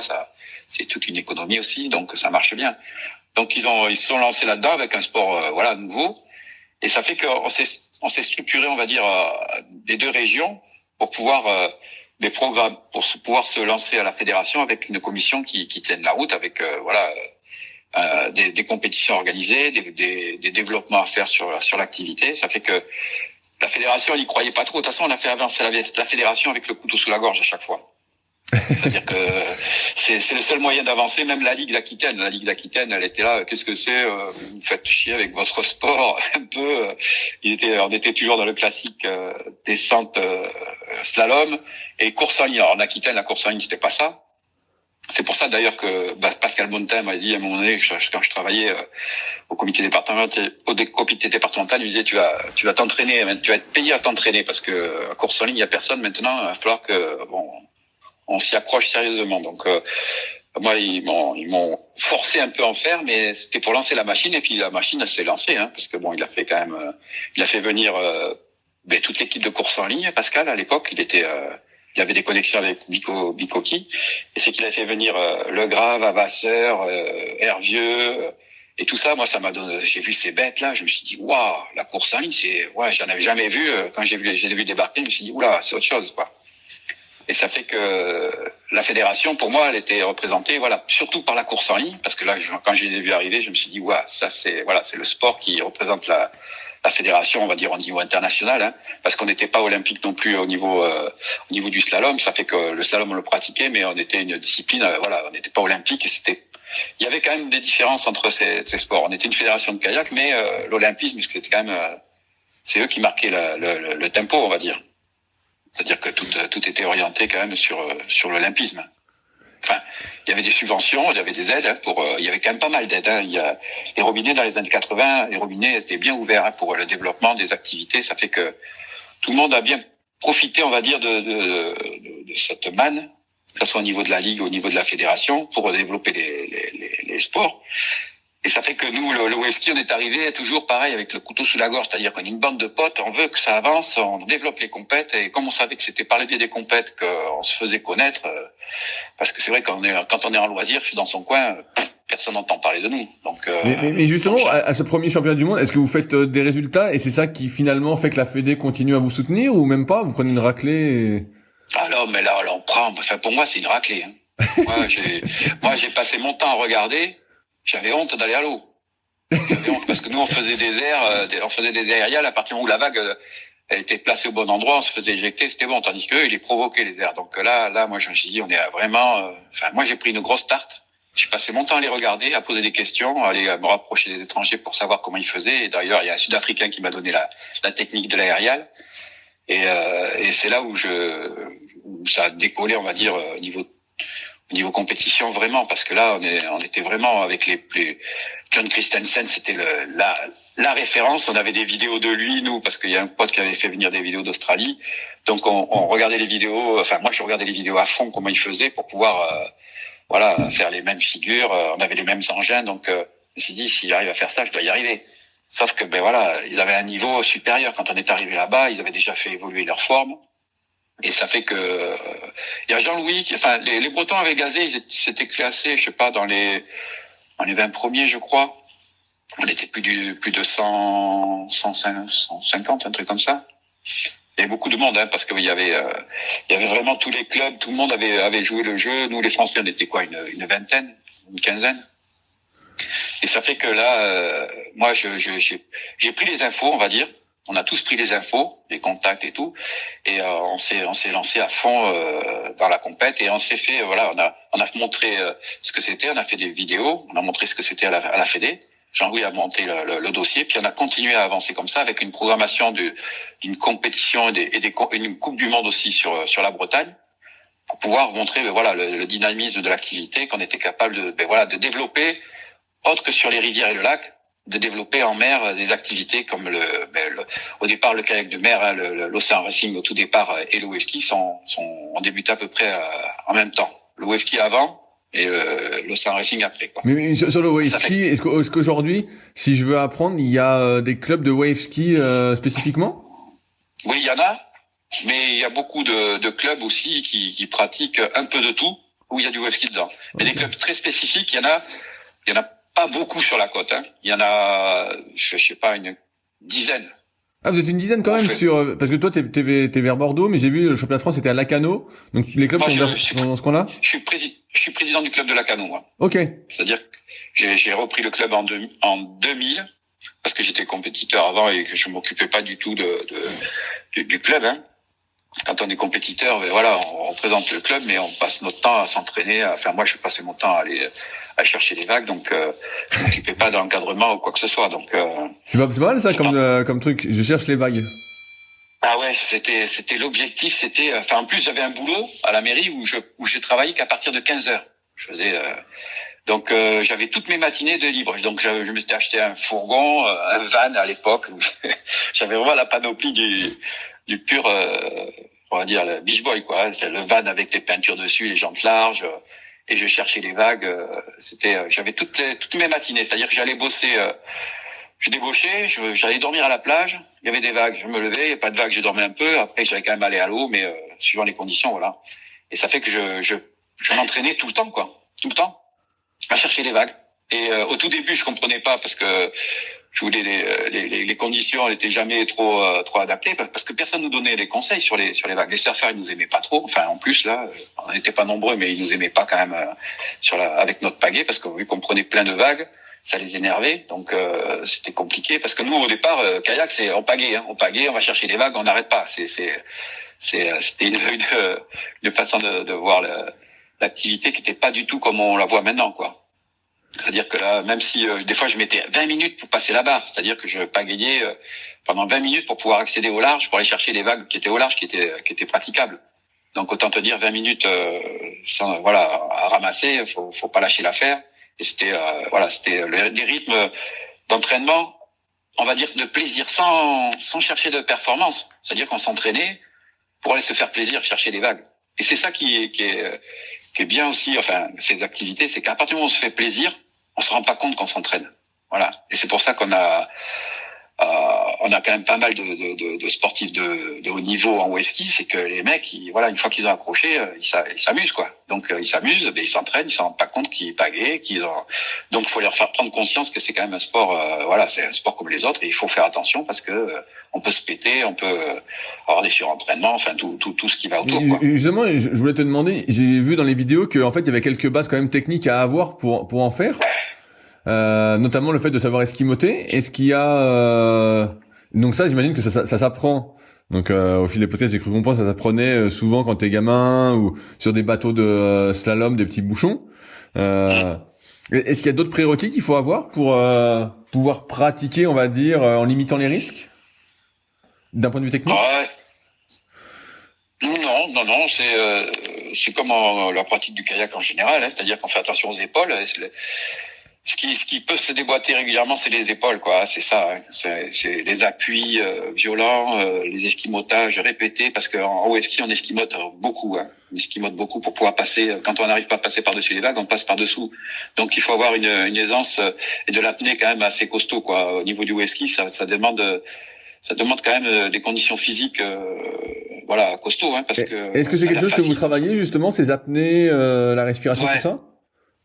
c'est toute une économie aussi, donc ça marche bien. Donc ils se sont lancés là-dedans avec un sport, nouveau, et ça fait qu'on s'est structuré, on va dire, les deux régions pour pouvoir des programmes, pour pouvoir se lancer à la fédération avec une commission qui tienne la route, avec des compétitions organisées, des développements à faire sur l'activité. Ça fait que la fédération, elle y croyait pas trop. De toute façon, on a fait avancer la fédération avec le couteau sous la gorge à chaque fois. C'est-à-dire que c'est le seul moyen d'avancer. Même la Ligue d'Aquitaine. La Ligue d'Aquitaine, elle était là. Qu'est-ce que c'est? Vous faites chier avec votre sport un peu. On était toujours dans le classique descente, slalom et course en ligne. Alors, en Aquitaine, la course en ligne, c'était pas ça. C'est pour ça d'ailleurs que Pascal Bonnetin m'a dit à un moment donné, quand je travaillais au comité départemental, il me disait tu vas t'entraîner, tu vas être payé à t'entraîner parce que à course en ligne il y a personne maintenant, il va falloir que on s'y accroche sérieusement. Donc moi ils m'ont forcé un peu à en faire, mais c'était pour lancer la machine et puis la machine elle s'est lancée, parce que il a fait quand même, il a fait venir toute l'équipe de course en ligne. Pascal à l'époque il avait des connexions avec Bicoki, et c'est qu'il a fait venir Le Grave, Avasseur, Hervieux, et tout ça. Moi, ça m'a donné. J'ai vu ces bêtes là, je me suis dit waouh, la course en ligne, j'en avais jamais vu. Quand j'ai vu débarquer, je me suis dit oula, c'est autre chose quoi. Et ça fait que la fédération, pour moi, elle était représentée, surtout par la course en ligne, parce que là, quand je les ai vus arriver, je me suis dit waouh, ça c'est le sport qui représente la fédération, on va dire au niveau international, parce qu'on n'était pas olympique non plus au niveau du slalom. Ça fait que le slalom on le pratiquait, mais on était une discipline, on n'était pas olympique. Et il y avait quand même des différences entre ces sports. On était une fédération de kayak, mais l'olympisme, c'était quand même, c'est eux qui marquaient le tempo, on va dire. C'est-à-dire que tout était orienté quand même sur l'olympisme. Enfin, il y avait des subventions, il y avait des aides il y avait quand même pas mal d'aides. Les robinets dans les années 80, les robinets étaient bien ouverts pour le développement des activités. Ça fait que tout le monde a bien profité, on va dire, de cette manne, que ce soit au niveau de la ligue, au niveau de la fédération, pour développer les sports. Et ça fait que nous, le wave-ski, on est arrivé toujours pareil avec le couteau sous la gorge, c'est-à-dire qu'on est une bande de potes, on veut que ça avance, on développe les compètes, et comme on savait que c'était par le biais des compètes qu'on se faisait connaître, parce que c'est vrai quand on est en loisir, je suis dans son coin, personne n'entend parler de nous. Donc, mais justement, à ce premier championnat du monde, est-ce que vous faites des résultats et c'est ça qui finalement fait que la Fédé continue à vous soutenir ou même pas? Vous prenez une raclée Ah non, mais là on prend. Enfin, pour moi, c'est une raclée. Moi, j'ai passé mon temps à regarder. J'avais honte d'aller à l'eau. J'avais honte parce que nous, on faisait des airs aériels à partir du moment où la vague elle était placée au bon endroit, on se faisait éjecter, c'était bon. Tandis qu'eux, ils les provoquaient les airs. Donc là, moi, je me suis dit, on est vraiment. Moi, j'ai pris une grosse tarte. J'ai passé mon temps à les regarder, à poser des questions, à aller me rapprocher des étrangers pour savoir comment ils faisaient. Et d'ailleurs, il y a un Sud-Africain qui m'a donné la technique de l'aérial. Et c'est là où ça a décollé, on va dire, au niveau compétition vraiment, parce que là on était vraiment avec les John Christensen, c'était la référence. On avait des vidéos de lui, nous, parce qu'il y a un pote qui avait fait venir des vidéos d'Australie, donc on regardait les vidéos. Enfin, moi je regardais les vidéos à fond, comment il faisait pour pouvoir faire les mêmes figures. On avait les mêmes engins, donc je me suis dit, s'il arrive à faire ça, je dois y arriver. Sauf que ils avaient un niveau supérieur. Quand on est arrivé là-bas, ils avaient déjà fait évoluer leur forme. Et ça fait que il y a Jean-Louis, les Bretons avaient gazé, ils s'étaient classés, je sais pas, dans les 20 premiers, je crois. On était plus de 150, un truc comme ça. Il y avait beaucoup de monde, parce qu'il y avait vraiment tous les clubs, tout le monde avait joué le jeu. Nous, les Français, on était quoi, une vingtaine, une quinzaine. Et ça fait que là, moi, j'ai pris les infos, on va dire. On a tous pris les infos, les contacts et tout, et on s'est lancé à fond dans la compète, et on s'est fait, on a montré ce que c'était, on a fait des vidéos, on a montré ce que c'était à la Fédé. Jean-Louis a monté le dossier, puis on a continué à avancer comme ça avec une programmation d'une compétition et une coupe du monde aussi sur la Bretagne, pour pouvoir montrer le dynamisme de l'activité, qu'on était capable de développer autre que sur les rivières et le lac, de développer en mer des activités comme au départ le kayak de mer, l'Océan Racing au tout départ, et le wave ski ont débuté à peu près en même temps. Le wave ski avant et l'Océan Racing après, quoi. Mais sur le wave ski, est-ce qu'aujourd'hui, si je veux apprendre, il y a des clubs de wave ski spécifiquement? Oui, il y en a, mais il y a beaucoup de clubs aussi qui pratiquent un peu de tout, où il y a du wave ski dedans. Mais des clubs très spécifiques, il y en a pas beaucoup sur la côte, Il y en a, je sais pas, une dizaine. Ah, vous êtes une dizaine quand même parce que toi t'es vers Bordeaux, mais j'ai vu le championnat de France c'était à Lacano, donc les clubs sont dans ce coin-là. Je suis président du club de Lacano, moi. Ok. C'est-à-dire que j'ai repris le club en 2000 parce que j'étais compétiteur avant et que je m'occupais pas du tout du club, Quand on est compétiteur, on représente le club, mais on passe notre temps à s'entraîner. Moi, je passais mon temps à aller chercher les vagues, donc je m'occupais pas de l'encadrement ou quoi que ce soit. Donc c'est pas mal ça comme truc. Je cherche les vagues. Ah ouais, c'était l'objectif. En plus, j'avais un boulot à la mairie où j'ai travaillé qu'à partir de 15 heures. J'avais toutes mes matinées de libre. Donc je me suis acheté un fourgon, un van à l'époque. J'avais vraiment la panoplie du pur, on va dire le beach boy quoi. C'est le van avec les peintures dessus, les jantes larges. Et je cherchais les vagues. J'avais toutes mes matinées. C'est-à-dire que j'allais bosser. Je débauchais, j'allais dormir à la plage. Il y avait des vagues, je me levais. Il n'y a pas de vagues, je dormais un peu. Après, j'allais quand même aller à l'eau, mais suivant les conditions, voilà. Et ça fait que je m'entraînais tout le temps, quoi, tout le temps, à chercher les vagues. Et au tout début, je comprenais pas parce que je voulais les conditions n'étaient jamais trop adaptées parce que personne nous donnait des conseils sur les vagues. Les surfeurs, ils nous aimaient pas trop. Enfin, en plus là, on n'était pas nombreux, mais ils nous aimaient pas quand même avec notre pagaie parce que vu qu'on prenait plein de vagues, ça les énervait. Donc c'était compliqué parce que nous au départ, kayak, c'est en pagaie, hein. On pagaie, on va chercher les vagues, on n'arrête pas. C'était une façon de voir l'activité qui était pas du tout comme on la voit maintenant, quoi. C'est-à-dire que là, même si des fois je mettais 20 minutes pour passer la barre, c'est-à-dire que je pagayais pendant 20 minutes pour pouvoir accéder au large, pour aller chercher des vagues qui étaient au large, qui étaient praticables. Donc autant te dire 20 minutes à ramasser, faut pas lâcher l'affaire. Et c'était des rythmes d'entraînement, on va dire de plaisir sans chercher de performance. C'est-à-dire qu'on s'entraînait pour aller se faire plaisir, chercher des vagues. Et c'est ça qui est bien aussi, enfin, ces activités, c'est qu'à partir du moment où on se fait plaisir, on se rend pas compte qu'on s'entraîne. Voilà. Et c'est pour ça qu'on a quand même pas mal de sportifs de haut niveau en wet ski, c'est que les mecs, une fois qu'ils ont accroché, ils s'amusent, quoi. Donc, ils s'amusent, ils s'entraînent, ils s'en rendent pas compte qu'ils pagaient, donc il faut leur faire prendre conscience que c'est quand même un sport, c'est un sport comme les autres et il faut faire attention parce que, on peut se péter, on peut avoir des surentraînements, enfin, tout ce qui va autour, quoi. Justement, je voulais te demander, j'ai vu dans les vidéos que, en fait, il y avait quelques bases quand même techniques à avoir pour en faire. Notamment le fait de savoir esquimoter. Est-ce qu'il y a donc ça, j'imagine que ça s'apprend. Donc au fil des podcasts, j'ai cru comprendre, ça s'apprenait souvent quand t'es gamin ou sur des bateaux de slalom, des petits bouchons. Est-ce qu'il y a d'autres prérequis qu'il faut avoir pour pouvoir pratiquer, on va dire, en limitant les risques d'un point de vue technique? Non, c'est comme la pratique du kayak en général, hein, c'est-à-dire qu'on fait attention aux épaules. Ce qui peut se déboîter régulièrement, c'est les épaules, quoi. C'est ça. Hein. C'est les appuis violents, les esquimotages répétés, parce qu'en haut ski, on esquimote beaucoup. Hein. On esquimote beaucoup pour pouvoir passer. Quand on n'arrive pas à passer par-dessus les vagues, on passe par-dessous. Donc, il faut avoir une aisance et de l'apnée quand même assez costaud, quoi. Au niveau du haut ski, ça demande quand même des conditions physiques, costauds, hein, parce que. Est-ce que c'est quelque chose que vous travaillez justement, ces apnées, la respiration, tout ça?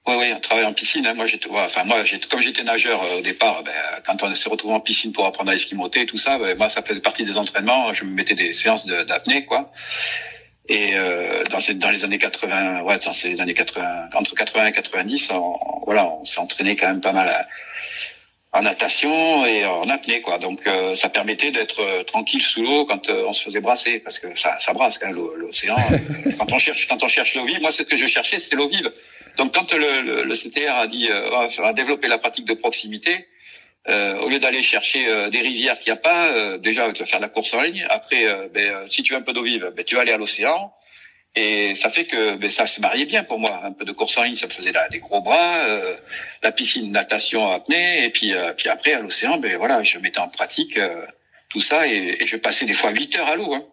Oui, on travaille en piscine. Hein. Comme j'étais nageur au départ, quand on se retrouve en piscine pour apprendre à esquimoter, tout ça, moi, ça faisait partie des entraînements. Je me mettais des séances d'apnée, quoi. Et dans les années 80, entre 80 et 90, on s'est entraîné quand même pas mal en natation et en apnée, quoi. Donc ça permettait d'être tranquille sous l'eau quand on se faisait brasser, parce que ça brasse quand même l'océan. Quand on cherche l'eau vive, moi, ce que je cherchais, c'était l'eau vive. Donc quand le CTR a dit on va développer la pratique de proximité, au lieu d'aller chercher des rivières qu'il n'y a pas, déjà tu vas faire de la course en ligne. Après, si tu veux un peu d'eau vive, tu vas aller à l'océan. Et ça fait que ça se mariait bien pour moi. Un peu de course en ligne, ça me faisait des gros bras, la piscine, natation, apnée, et puis après à l'océan, je mettais en pratique tout ça et je passais des fois 8 heures à l'eau. Hein.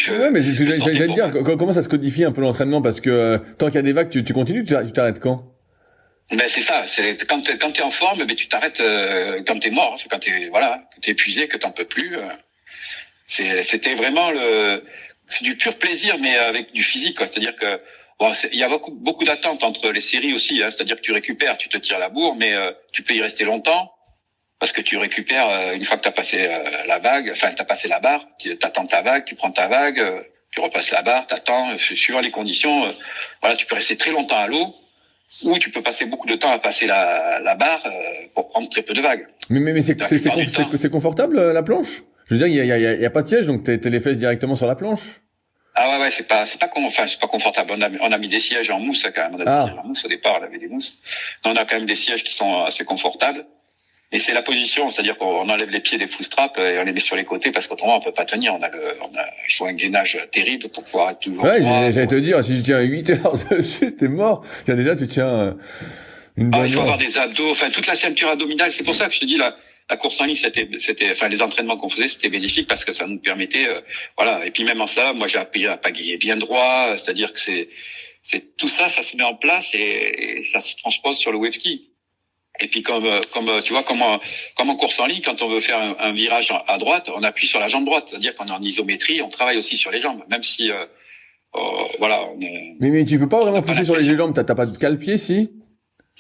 Ouais, mais j'allais te dire, comment ça se codifie un peu l'entraînement, parce que tant qu'il y a des vagues, tu continues, tu t'arrêtes quand? C'est ça, c'est quand t'es en forme, tu t'arrêtes quand t'es mort, quand t'es épuisé, que t'en peux plus. C'était vraiment c'est du pur plaisir, mais avec du physique, quoi. C'est-à-dire que il y a beaucoup d'attentes entre les séries aussi, hein. C'est-à-dire que tu récupères, tu te tires la bourre, mais tu peux y rester longtemps. Parce que tu récupères une fois que tu as passé la vague, enfin tu as passé la barre, tu attends ta vague, tu prends ta vague, tu repasses la barre, t'attends, suivant les conditions, tu peux rester très longtemps à l'eau, ou tu peux passer beaucoup de temps à passer la barre pour prendre très peu de vagues. Mais c'est confortable la planche? Je veux dire, il y a pas de siège, donc t'es les fesses directement sur la planche. Ah ouais, c'est pas confortable. On a mis des sièges en mousse quand même. On a des sièges en mousse au départ, on avait des mousses. On a quand même des sièges qui sont assez confortables. Et c'est la position, c'est-à-dire qu'on enlève les pieds des footstraps et on les met sur les côtés parce qu'autrement on peut pas tenir. Il faut un gainage terrible pour pouvoir être toujours Ouais, droit. j'allais te dire, si tu tiens 8 heures dessus, t'es mort. Déjà, tu tiens une bonne Il faut heure. avoir des abdos, enfin toute la ceinture abdominale. C'est pour ça que je te dis la course en ligne, enfin les entraînements qu'on faisait, c'était bénéfique parce que ça nous permettait, voilà. Et puis même en cela, moi j'ai appris à pagayer bien droit, c'est-à-dire que c'est tout ça, ça se met en place et ça se transpose sur le wave ski. Et puis comme tu vois, comme en course en ligne, quand on veut faire un virage à droite, on appuie sur la jambe droite, c'est-à-dire qu'on est en isométrie, on travaille aussi sur les jambes, même si voilà. Mais tu peux pas vraiment pousser sur les jambes, t'as pas de cale-pied, si?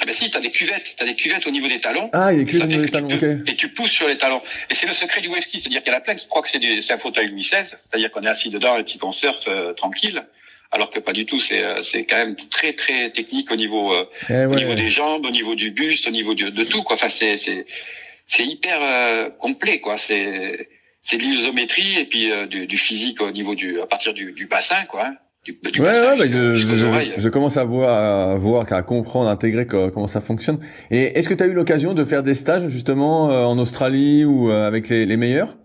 Ah ben si, t'as des cuvettes au niveau des talons. Ah, il y a des cuvettes au niveau des talons, ok. Et tu pousses sur les talons. Et c'est le secret du wave ski, c'est-à-dire qu'il y en a plein qui croient que c'est un fauteuil Louis XVI, c'est-à-dire qu'on est assis dedans et puis qu'on surfe tranquille. Alors que pas du tout, c'est quand même très très technique au niveau au niveau des jambes, au niveau du buste, au niveau de tout quoi. Enfin c'est hyper complet quoi. C'est de l'isométrie et puis du physique au niveau à partir du bassin quoi. Hein. Du bassin jusqu'aux oreilles. Je commence à voir, à comprendre, à intégrer comment ça fonctionne. Et est-ce que tu as eu l'occasion de faire des stages justement en Australie ou avec les meilleurs,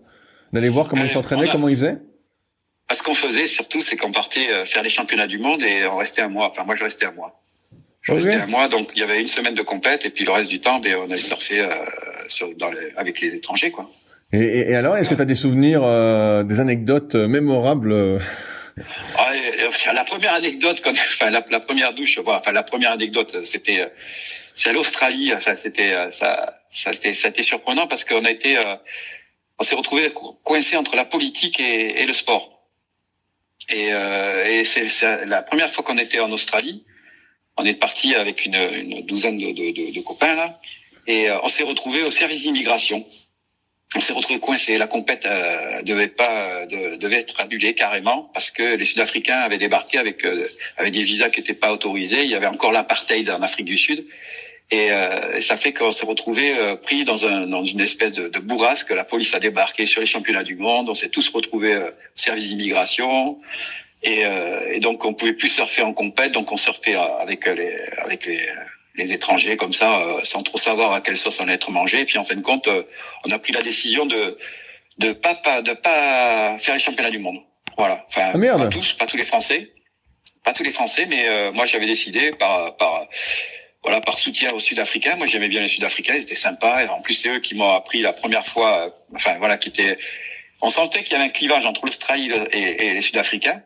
d'aller voir comment ils s'entraînaient, comment ils faisaient? Ce qu'on faisait surtout, c'est qu'on partait faire les championnats du monde et on restait un mois. Enfin, moi, je restais un mois. Restais un mois, donc il y avait une semaine de compète et puis le reste du temps, on allait surfer avec les étrangers, quoi. Et alors, est-ce que tu as des souvenirs, des anecdotes mémorables La première anecdote, la première douche, la première anecdote, c'est à l'Australie. Ça a été surprenant parce qu'on on s'est retrouvé coincé entre la politique et le sport. Et c'est la première fois qu'on était en Australie. On est parti avec une douzaine de copains là, et on s'est retrouvé au service d'immigration. On s'est retrouvé coincé. La compète devait être annulée carrément parce que les Sud-Africains avaient débarqué avec des visas qui n'étaient pas autorisés. Il y avait encore l'apartheid en Afrique du Sud. Et ça fait qu'on s'est retrouvé pris dans une espèce de bourrasque. La police a débarqué sur les championnats du monde. On s'est tous retrouvés au service d'immigration. Et donc on pouvait plus surfer en compète. Donc on surfait avec les étrangers comme ça, sans trop savoir à quelle sauce on allait être mangé. Et puis en fin de compte, on a pris la décision de pas faire les championnats du monde. Voilà. Enfin, pas tous les Français, mais moi j'avais décidé par soutien aux Sud-Africains. Moi, j'aimais bien les Sud-Africains, ils étaient sympas. Et en plus, c'est eux qui m'ont appris la première fois, on sentait qu'il y avait un clivage entre l'Australie et les Sud-Africains,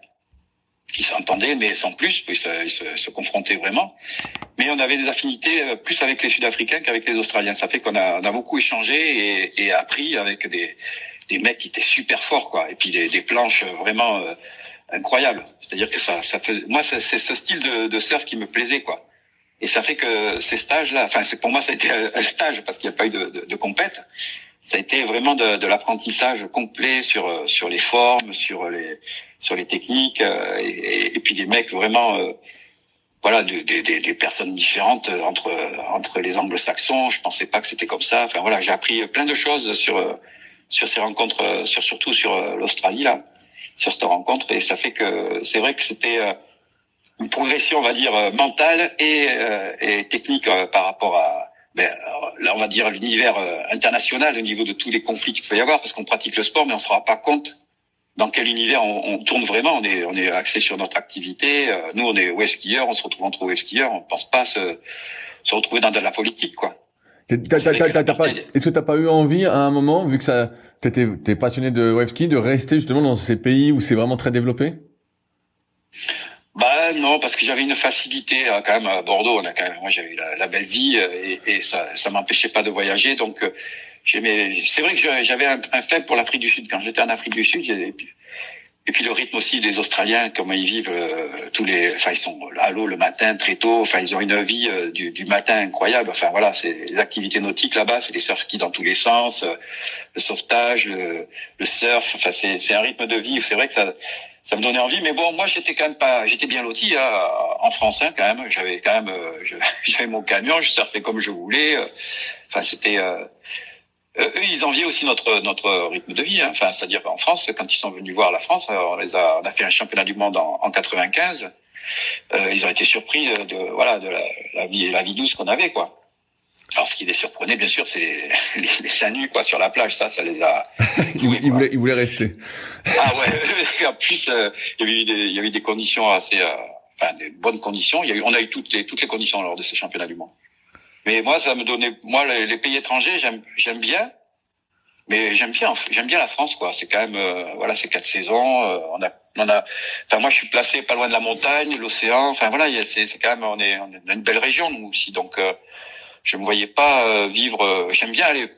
qui s'entendaient, mais sans plus, ils se confrontaient vraiment. Mais on avait des affinités plus avec les Sud-Africains qu'avec les Australiens. Ça fait qu'on a beaucoup échangé et appris avec des mecs qui étaient super forts, quoi. Et puis des planches vraiment incroyables. C'est-à-dire que ça faisait, moi, c'est ce style de surf qui me plaisait, quoi. Et ça fait que ces stages-là, pour moi, ça a été un stage parce qu'il n'y a pas eu de compète. Ça a été vraiment de l'apprentissage complet sur les formes, sur les techniques, et puis des mecs vraiment, des personnes différentes entre les anglo-saxons. Je pensais pas que c'était comme ça. Enfin voilà, j'ai appris plein de choses sur ces rencontres, surtout sur l'Australie là, sur cette rencontre. Et ça fait que c'est vrai que c'était une progression, on va dire, mentale et technique par rapport à, là, on va dire, l'univers international au niveau de tous les conflits qu'il peut y avoir, parce qu'on pratique le sport, mais on se rend pas compte dans quel univers on tourne vraiment. On est axé sur notre activité. Nous, on est wave skieurs, on se retrouve entre wave skieurs, on pense pas se retrouver dans de la politique, quoi. Est-ce que t'as pas eu envie à un moment, vu que t'es passionné de wave ski, de rester justement dans ces pays où c'est vraiment très développé? Non, parce que j'avais une facilité quand même à Bordeaux. Moi j'avais eu la belle vie et ça m'empêchait pas de voyager. Donc c'est vrai que j'avais un faible pour l'Afrique du Sud. Quand j'étais en Afrique du Sud, et puis le rythme aussi des Australiens, comment ils vivent ils sont à l'eau le matin très tôt. Enfin, ils ont une vie du matin incroyable. Enfin voilà, c'est les activités nautiques là-bas, c'est les surf-ski dans tous les sens, le sauvetage, le surf. Enfin, c'est un rythme de vie. C'est vrai que ça me donnait envie, mais bon, moi j'étais bien loti en France quand même. J'avais j'avais mon camion, je surfais comme je voulais. C'était eux, ils enviaient aussi notre rythme de vie. Enfin, c'est-à-dire qu'en France, quand ils sont venus voir la France, on a fait un championnat du monde en 95. Ils ont été surpris de la vie douce qu'on avait, quoi. Alors, ce qui les surprenait, bien sûr, c'est les seins nus, quoi, sur la plage. Ça les a cloués, il voulait rester. Ah ouais. En plus, il y avait des conditions assez, enfin, des bonnes conditions. On a eu toutes les conditions lors de ces championnats du monde. Mais moi, ça me donnait, moi, les pays étrangers, j'aime bien. Mais j'aime bien la France, quoi. C'est quand même, voilà, c'est 4 saisons. Enfin, moi, je suis placé pas loin de la montagne, l'océan. Enfin, voilà, c'est quand même, on a une belle région, nous aussi. Donc, je me voyais pas vivre. J'aime bien aller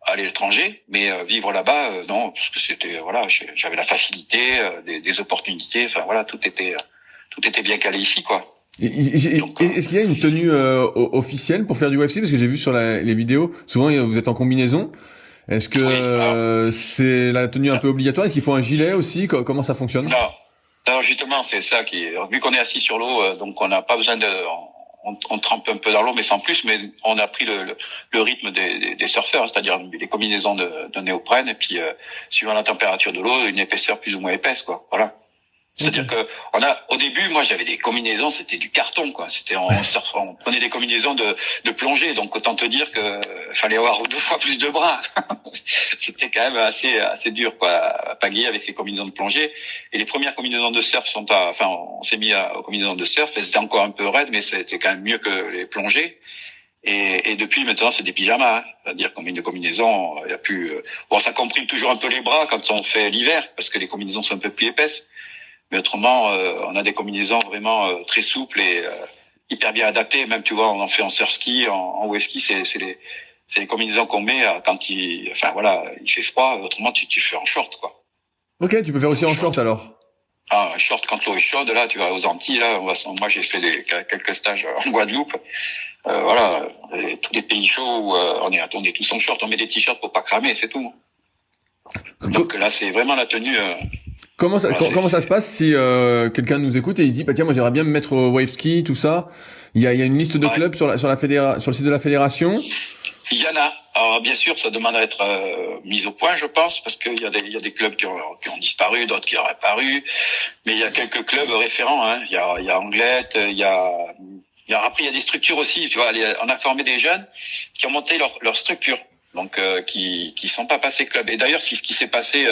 à l'étranger, mais vivre là-bas, non, parce que c'était, voilà, j'avais la facilité, des opportunités. Enfin, voilà, tout était bien calé ici, quoi. Est-ce qu'il y a une tenue officielle pour faire du UFC? Parce que j'ai vu sur les vidéos, souvent vous êtes en combinaison. Est-ce que c'est la tenue un peu obligatoire? Est-ce qu'il faut un gilet aussi? Comment ça fonctionne? Non, justement, c'est ça vu qu'on est assis sur l'eau, donc on n'a pas besoin on trempe un peu dans l'eau, mais sans plus, mais on a pris le rythme des surfeurs, c'est-à-dire des combinaisons de néoprène, et puis, suivant la température de l'eau, une épaisseur plus ou moins épaisse, quoi. Voilà. C'est-à-dire que au début, moi, j'avais des combinaisons, c'était du carton, quoi. On prenait des combinaisons de plongée, donc autant te dire que fallait avoir 2 fois plus de bras. C'était quand même assez dur, quoi, à pagayer avec ces combinaisons de plongée. Et les premières combinaisons de surf on s'est mis aux combinaisons de surf, elles étaient encore un peu raides, mais c'était quand même mieux que les plongées. Et depuis, maintenant, c'est des pyjamas, hein. C'est-à-dire qu'on met une combinaison, il y a plus, ça comprime toujours un peu les bras quand on fait l'hiver, parce que les combinaisons sont un peu plus épaisses. Mais autrement, on a des combinaisons vraiment très souples et hyper bien adaptées. Même, tu vois, on en fait en surf-ski, en wave ski, c'est les combinaisons qu'on met quand il fait froid. Autrement, tu fais en short, quoi. Ok, tu peux faire aussi en short alors. Ah, un short quand l'eau est chaude, là, tu vas aux Antilles, là, moi j'ai fait quelques stages en Guadeloupe. Voilà, tous les pays chauds où on est tous en short, on met des t-shirts pour pas cramer, c'est tout. Donc là, c'est vraiment la tenue. Comment ça se passe si quelqu'un nous écoute et il dit bah tiens, moi j'aimerais bien me mettre au wave ski, tout ça. Il y a une liste de clubs sur le site de la fédération. Il y en a. Alors bien sûr, ça demande à être mis au point, je pense, parce qu'il y a des clubs qui ont disparu, d'autres qui ont réapparu, mais il y a quelques clubs référents, hein. Il y a Anglette, après il y a des structures aussi, tu vois, on a formé des jeunes qui ont monté leur structure. Donc qui sont pas passés club. Et d'ailleurs, c'est ce qui s'est passé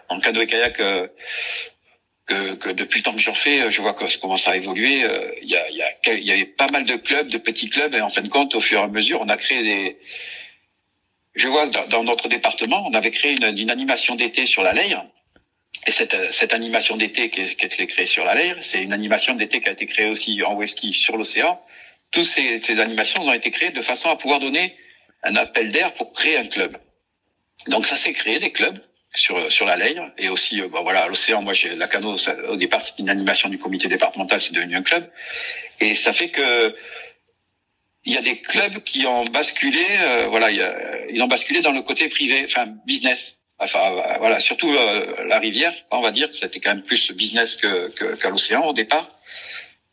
en canoë-kayak que depuis le temps que j'en fais, je vois que ça commence à évoluer. Il y avait pas mal de clubs, de petits clubs, et en fin de compte, au fur et à mesure, on a créé je vois que dans notre département, on avait créé une animation d'été sur la Leyre. Et cette animation d'été qui a été créée sur la Leyre, c'est une animation d'été qui a été créée aussi en wave ski sur l'océan. Toutes ces animations ont été créées de façon à pouvoir donner un appel d'air pour créer un club. Donc ça s'est créé des clubs sur la Leyre et aussi à l'océan. Moi, la Cano, au départ, c'était une animation du comité départemental, c'est devenu un club. Et ça fait que il y a des clubs qui ont basculé, ils ont basculé dans le côté privé, enfin business. Surtout la rivière, on va dire, c'était quand même plus business qu'à l'océan au départ.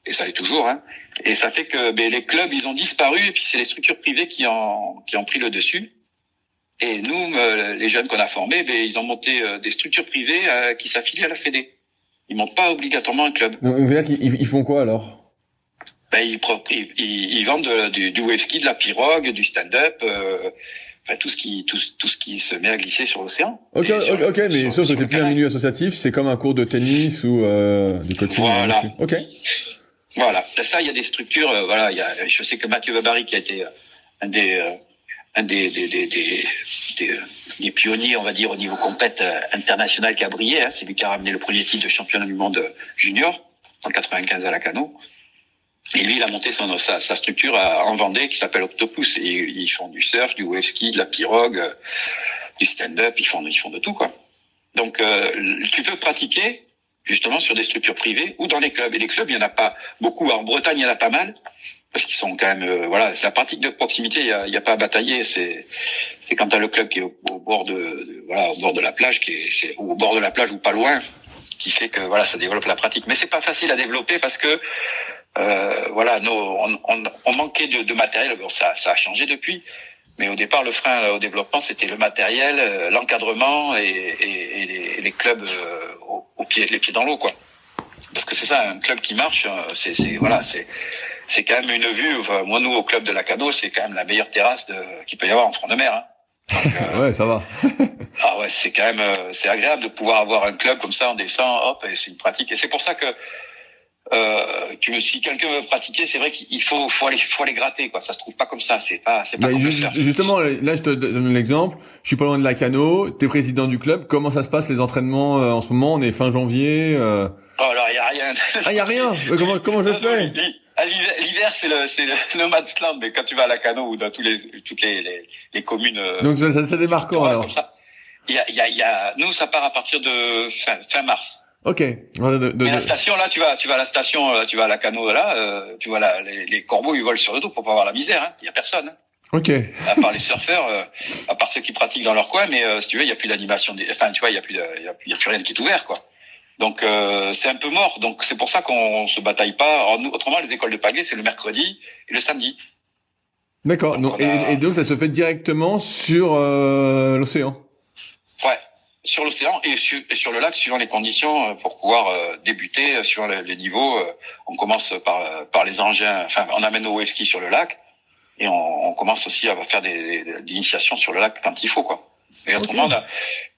Et ça l'est toujours, hein. Et ça fait que les clubs, ils ont disparu, et puis c'est les structures privées qui ont pris le dessus. Et nous, les jeunes qu'on a formés, ils ont monté des structures privées qui s'affilient à la Fédé. Ils montent pas obligatoirement un club. Donc, vous voulez dire qu'ils font quoi alors? Ils vendent du wave ski, de la pirogue, du stand-up, tout ce qui se met à glisser sur l'océan. Ok, mais sauf que c'est plus un milieu associatif, c'est comme un cours de tennis ou du coaching. Voilà. Ok. Voilà. Ça, il y a des structures. Je sais que Mathieu Babary, qui a été un des pionniers, on va dire, au niveau compète international, qui a brillé. Hein. C'est lui qui a ramené le premier titre de championnat du monde junior en 95 à la Cano. Et lui, il a monté sa structure en Vendée qui s'appelle Octopus. Et ils font du surf, du wave ski, de la pirogue, du stand-up. Ils font de tout, quoi. Donc, tu peux pratiquer justement sur des structures privées ou dans les clubs. Et les clubs, il y en a pas beaucoup. En Bretagne, il y en a pas mal parce qu'ils sont quand même, c'est la pratique de proximité. Il y a pas à batailler. C'est quand t'as le club qui est au bord de la plage, ou au bord de la plage ou pas loin, qui fait que ça développe la pratique. Mais c'est pas facile à développer parce que on manquait de matériel. Bon, ça a changé depuis. Mais au départ, le frein au développement, c'était le matériel, l'encadrement et les clubs les pieds dans l'eau, quoi. Parce que c'est ça, un club qui marche, c'est quand même une vue. Enfin, moi, nous, au club de Lacanau, c'est quand même la meilleure terrasse qu'il peut y avoir en front de mer. Hein. Donc, ouais, ça va. ah ouais, c'est quand même, c'est agréable de pouvoir avoir un club comme ça, on descend, hop, et c'est une pratique. Et c'est pour ça que si quelqu'un veut pratiquer, c'est vrai qu'il faut aller gratter, quoi. Ça se trouve pas comme ça. C'est pas comme le surf. Justement, là, je te donne l'exemple. Je suis pas loin de Lacanau. T'es président du club. Comment ça se passe les entraînements en ce moment? On est fin janvier. Oh alors, il y a rien. Ah, il y a rien. Comment je fais? L'hiver, c'est le no man's land, mais quand tu vas à Lacanau ou dans toutes les communes. Donc ça démarre quand alors? Il y a, nous, ça part à partir de fin mars. Ok. Mais la station, là, tu vas à la station, là, tu vas à Lacanau, là, tu vois là, les corbeaux, ils volent sur le dos pour pas voir la misère, hein. Il y a personne, hein. Ok. À part les surfeurs, à part ceux qui pratiquent dans leur coin, mais si tu veux, il y a plus d'animation, enfin, tu vois, il y a plus rien qui est ouvert, quoi. Donc c'est un peu mort. Donc c'est pour ça qu'on se bataille pas. Alors, nous, autrement, les écoles de pagaie, c'est le mercredi et le samedi. D'accord. Donc, et donc ça se fait directement sur l'océan. Ouais, sur l'océan et sur le lac, suivant les conditions, pour pouvoir débuter suivant les niveaux. On commence par les engins. Enfin, on amène nos wave skis sur le lac et on commence aussi à faire des initiations sur le lac quand il faut, quoi. Et autrement, okay.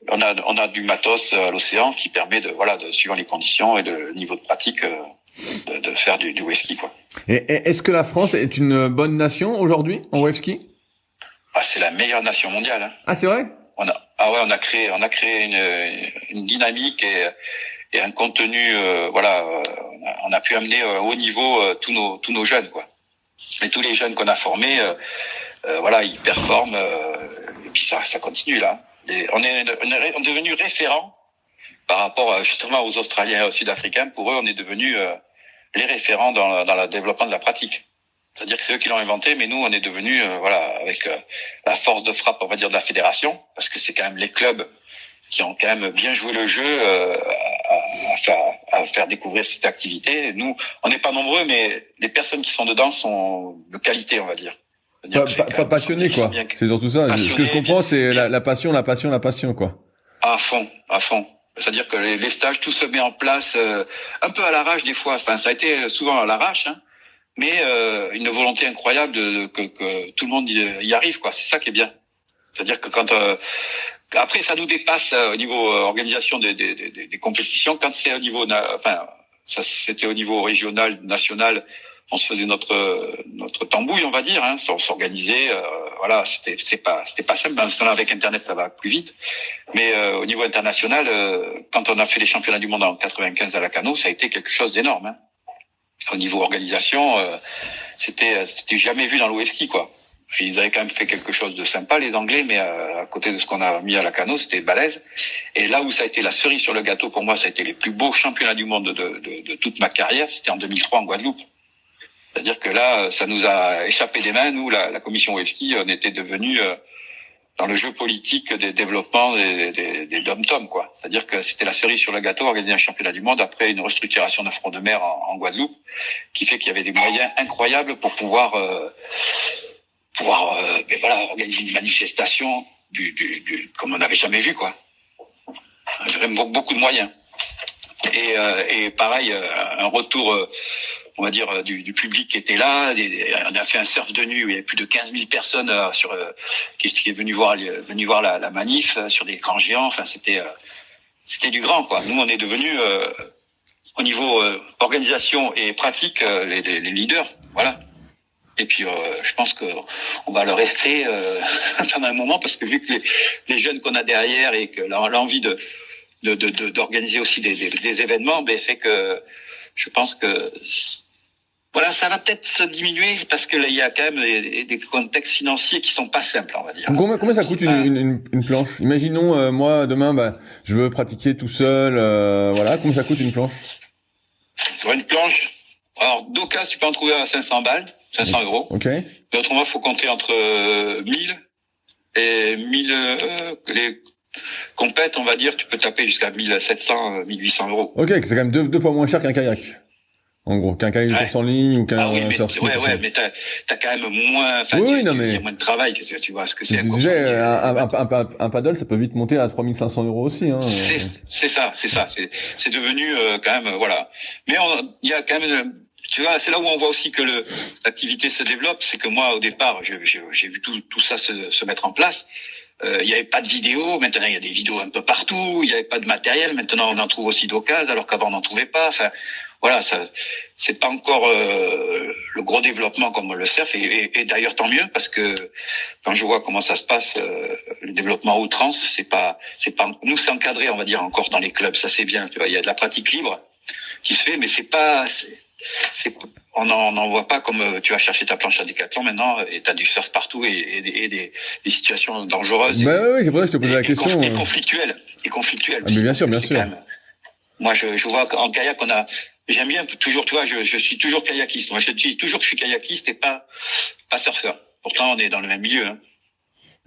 on a du matos à l'océan qui permet de suivant les conditions et le niveau de pratique, de faire du wave ski, quoi. Et est-ce que la France est une bonne nation aujourd'hui en wave ski? Ah, c'est la meilleure nation mondiale, hein. Ah, c'est vrai? On a créé une dynamique et un contenu, on a pu amener au haut niveau tous nos jeunes, quoi. Et tous les jeunes qu'on a formés, ils performent. Et puis ça continue là. On est devenu référent par rapport justement aux Australiens et aux Sud-Africains. Pour eux, on est devenu les référents dans le développement de la pratique. C'est-à-dire que c'est eux qui l'ont inventé, mais nous, on est devenu avec la force de frappe, on va dire, de la fédération, parce que c'est quand même les clubs qui ont quand même bien joué le jeu à faire découvrir cette activité. Nous, on n'est pas nombreux, mais les personnes qui sont dedans sont de qualité, on va dire. Pas passionné, quoi. C'est surtout ça. Ce que je comprends, c'est la passion, quoi. À fond. C'est-à-dire que les stages, tout se met en place un peu à l'arrache des fois. Enfin, ça a été souvent à l'arrache, hein, mais une volonté incroyable que tout le monde y arrive, quoi. C'est ça qui est bien. C'est-à-dire que quand après, ça nous dépasse au niveau organisation des compétitions. Quand c'est au niveau, ça c'était au niveau régional, national. On se faisait notre tambouille, on va dire, hein, on s'organisait, c'était pas simple. Maintenant, avec Internet, ça va plus vite. Mais au niveau international, quand on a fait les championnats du monde en 95 à Lacanau, ça a été quelque chose d'énorme, hein. Au niveau organisation, c'était jamais vu dans le wave ski, quoi. Ils avaient quand même fait quelque chose de sympa, les Anglais, mais à côté de ce qu'on a mis à Lacanau, c'était balèze. Et là où ça a été la cerise sur le gâteau, pour moi, ça a été les plus beaux championnats du monde de toute ma carrière, c'était en 2003 en Guadeloupe. C'est-à-dire que là, ça nous a échappé des mains. Nous, la commission wave ski, on était devenus dans le jeu politique des développements des dom-tom, quoi. C'est-à-dire que c'était la cerise sur le gâteau, organiser un championnat du monde après une restructuration d'un front de mer en Guadeloupe, qui fait qu'il y avait des moyens incroyables pour pouvoir organiser une manifestation comme on n'avait jamais vu, quoi. Vraiment beaucoup de moyens. Et pareil, un retour, on va dire, du public qui était là. On a fait un surf de nuit où il y avait plus de 15 000 personnes qui est venu voir la manif sur des écrans géants. Enfin, c'était du grand, quoi. Nous, on est devenus au niveau organisation et pratique les leaders, voilà. Et puis je pense que on va le rester pendant un moment, parce que vu que les jeunes qu'on a derrière et que l'envie d'organiser aussi des événements, fait que je pense que voilà, ça va peut-être se diminuer, parce que là, il y a quand même des contextes financiers qui sont pas simples, on va dire. Combien ça coûte une planche? Imaginons moi demain, je veux pratiquer tout seul, combien ça coûte une planche? Une planche, alors d'occasion tu peux en trouver à 500 balles, 500 euros. Ok. Mais autrement, il faut compter entre 1000 et 1000 les compètes, on va dire, tu peux taper jusqu'à 1700, 1800 euros. Ok, c'est quand même deux fois moins cher qu'un kayak. En gros, qu'un kayak de course en ligne ou qu'un surf. Mais t'as quand même moins, il y a moins de travail, tu vois ce que c'est. Un paddle, ça peut vite monter à 3500 euros aussi, hein. C'est ça. C'est devenu, quand même, voilà. Mais il y a quand même tu vois, c'est là où on voit aussi que l'activité se développe. C'est que moi, au départ, j'ai vu tout ça se mettre en place. Il n'y avait pas de vidéos. Maintenant, il y a des vidéos un peu partout. Il n'y avait pas de matériel. Maintenant, on en trouve aussi d'occasion, alors qu'avant, on n'en trouvait pas. Enfin, voilà, ça, c'est pas encore le gros développement comme le surf. Et d'ailleurs, tant mieux, parce que quand je vois comment ça se passe, le développement à outrance, c'est pas, nous, c'est encadré, on va dire, encore dans les clubs. Ça, c'est bien. Tu vois, il y a de la pratique libre qui se fait, mais on n'en voit pas comme tu vas chercher ta planche à Décathlon maintenant et t'as du surf partout et des situations dangereuses. Oui, c'est pour ça que je te posais la question. Et conflictuelles. Ah, mais bien sûr. Moi, je vois qu'en kayak, j'aime bien toujours, tu vois, je suis toujours kayakiste. Moi, je dis toujours que je suis kayakiste et pas surfeur. Pourtant, on est dans le même milieu, hein.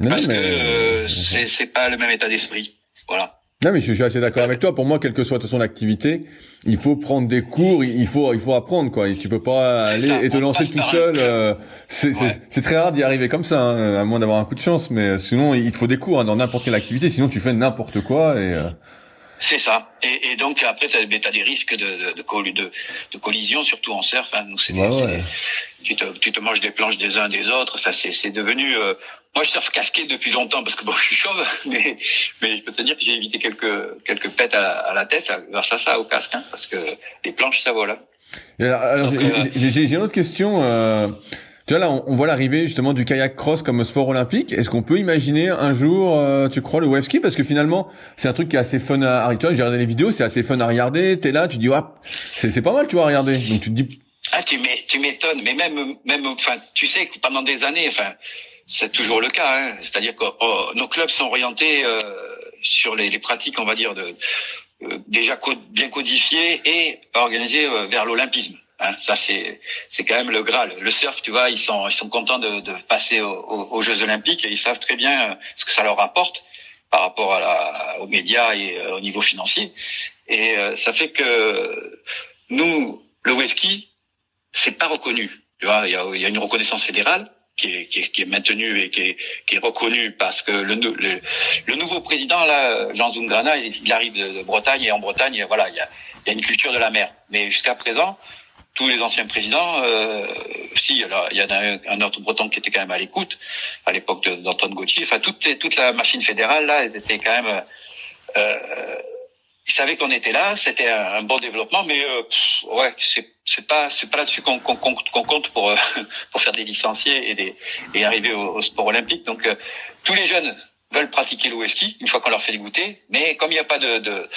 Parce que c'est pas le même état d'esprit. Voilà. Non, mais je suis assez d'accord avec toi. Pour moi, quelle que soit son activité, il faut prendre des cours, il faut apprendre, quoi. Et tu peux pas aller et te lancer tout seul. C'est très rare d'y arriver comme ça, hein, à moins d'avoir un coup de chance. Mais sinon, il te faut des cours, hein, dans n'importe quelle activité. Sinon, tu fais n'importe quoi C'est ça. Et donc après, t'as des risques de collision, surtout en surf. Hein. Nous, tu te manges des planches des uns des autres. Ça, c'est devenu. Moi, je surfe casqué depuis longtemps parce que bon, je suis chauve, mais je peux te dire que j'ai évité quelques pètes à la tête grâce à ça, au casque, hein, parce que les planches, ça vole. Alors j'ai une autre question. Tu vois là, on voit l'arrivée justement du kayak cross comme sport olympique. Est-ce qu'on peut imaginer un jour, tu crois, le wave ski? Parce que finalement, c'est un truc qui est assez fun à regarder. J'ai regardé les vidéos, c'est assez fun à regarder. T'es là, tu dis, ouais, c'est pas mal, tu vois, à regarder. Donc tu te dis. Ah, tu m'étonnes. Mais même, enfin, tu sais que pendant des années, enfin, c'est toujours le cas, hein. C'est-à-dire que nos clubs sont orientés sur les pratiques, on va dire, déjà bien codifiées et organisées vers l'olympisme. Hein, ça c'est quand même le Graal. Le surf, tu vois, ils sont contents de passer aux Jeux Olympiques et ils savent très bien ce que ça leur apporte par rapport aux médias et au niveau financier. Et ça fait que nous, le wave ski, c'est pas reconnu. Tu vois, il y a une reconnaissance fédérale qui est maintenue et qui est reconnue parce que le nouveau président là, Jean Zungrana, il arrive de Bretagne et en Bretagne, voilà, il y a une culture de la mer. Mais jusqu'à présent, tous les anciens présidents, alors il y en a un autre breton qui était quand même à l'écoute à l'époque d'Antoine Gauthier. Enfin, toute la machine fédérale là, elle était quand même. Ils savaient qu'on était là, c'était un bon développement, mais ouais, c'est pas là-dessus qu'on compte pour faire des licenciés et arriver au sport olympique. Donc tous les jeunes veulent pratiquer le wave ski une fois qu'on leur fait dégoûter, mais comme il n'y a pas de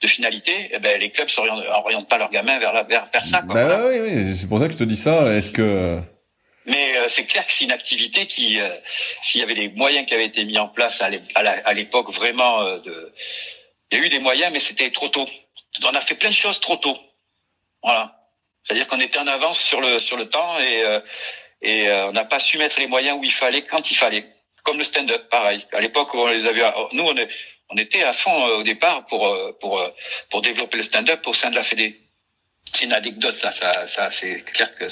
finalité, eh ben les clubs orientent pas leurs gamins vers ça, quoi. Bah voilà. Oui, c'est pour ça que je te dis ça. Est-ce que mais c'est clair que c'est une activité qui, s'il y avait des moyens qui avaient été mis en place à l'époque, vraiment il y a eu des moyens, mais c'était trop tôt. On a fait plein de choses trop tôt. Voilà. C'est-à-dire qu'on était en avance sur le temps et on n'a pas su mettre les moyens où il fallait, quand il fallait. Comme le stand-up, pareil. À l'époque où on les avait, nous on était à fond au départ pour développer le stand-up au sein de la Fédé. C'est une anecdote, ça c'est clair que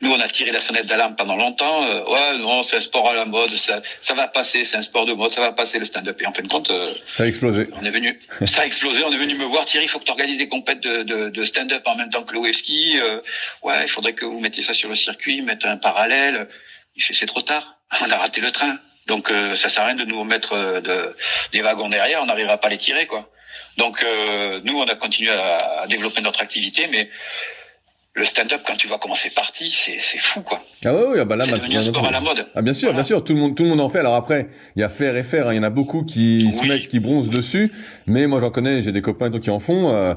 nous on a tiré la sonnette d'alarme pendant longtemps. Ouais, non, c'est un sport à la mode, ça va passer, c'est un sport de mode, ça va passer le stand-up. Et en fin de compte, ça a explosé. Ça a explosé. On est venu me voir, Thierry, il faut que tu organises des compètes de stand-up en même temps que le wave ski. Ouais, il faudrait que vous mettiez ça sur le circuit, mettre un parallèle. Il fait, c'est trop tard. On a raté le train. Donc ça sert à rien de nous mettre des wagons derrière, on n'arrivera pas à les tirer, quoi. Donc nous on a continué à développer notre activité, mais le stand-up, quand tu vois comment c'est parti, c'est fou, quoi. Ah ouais, bah là, c'est devenu un sport à la mode. Ah bien sûr, voilà. Bien sûr, tout le monde en fait. Alors après, il y a faire et faire, hein. Il y en a beaucoup qui se mettent, qui bronzent dessus, mais moi j'en connais, j'ai des copains qui en font.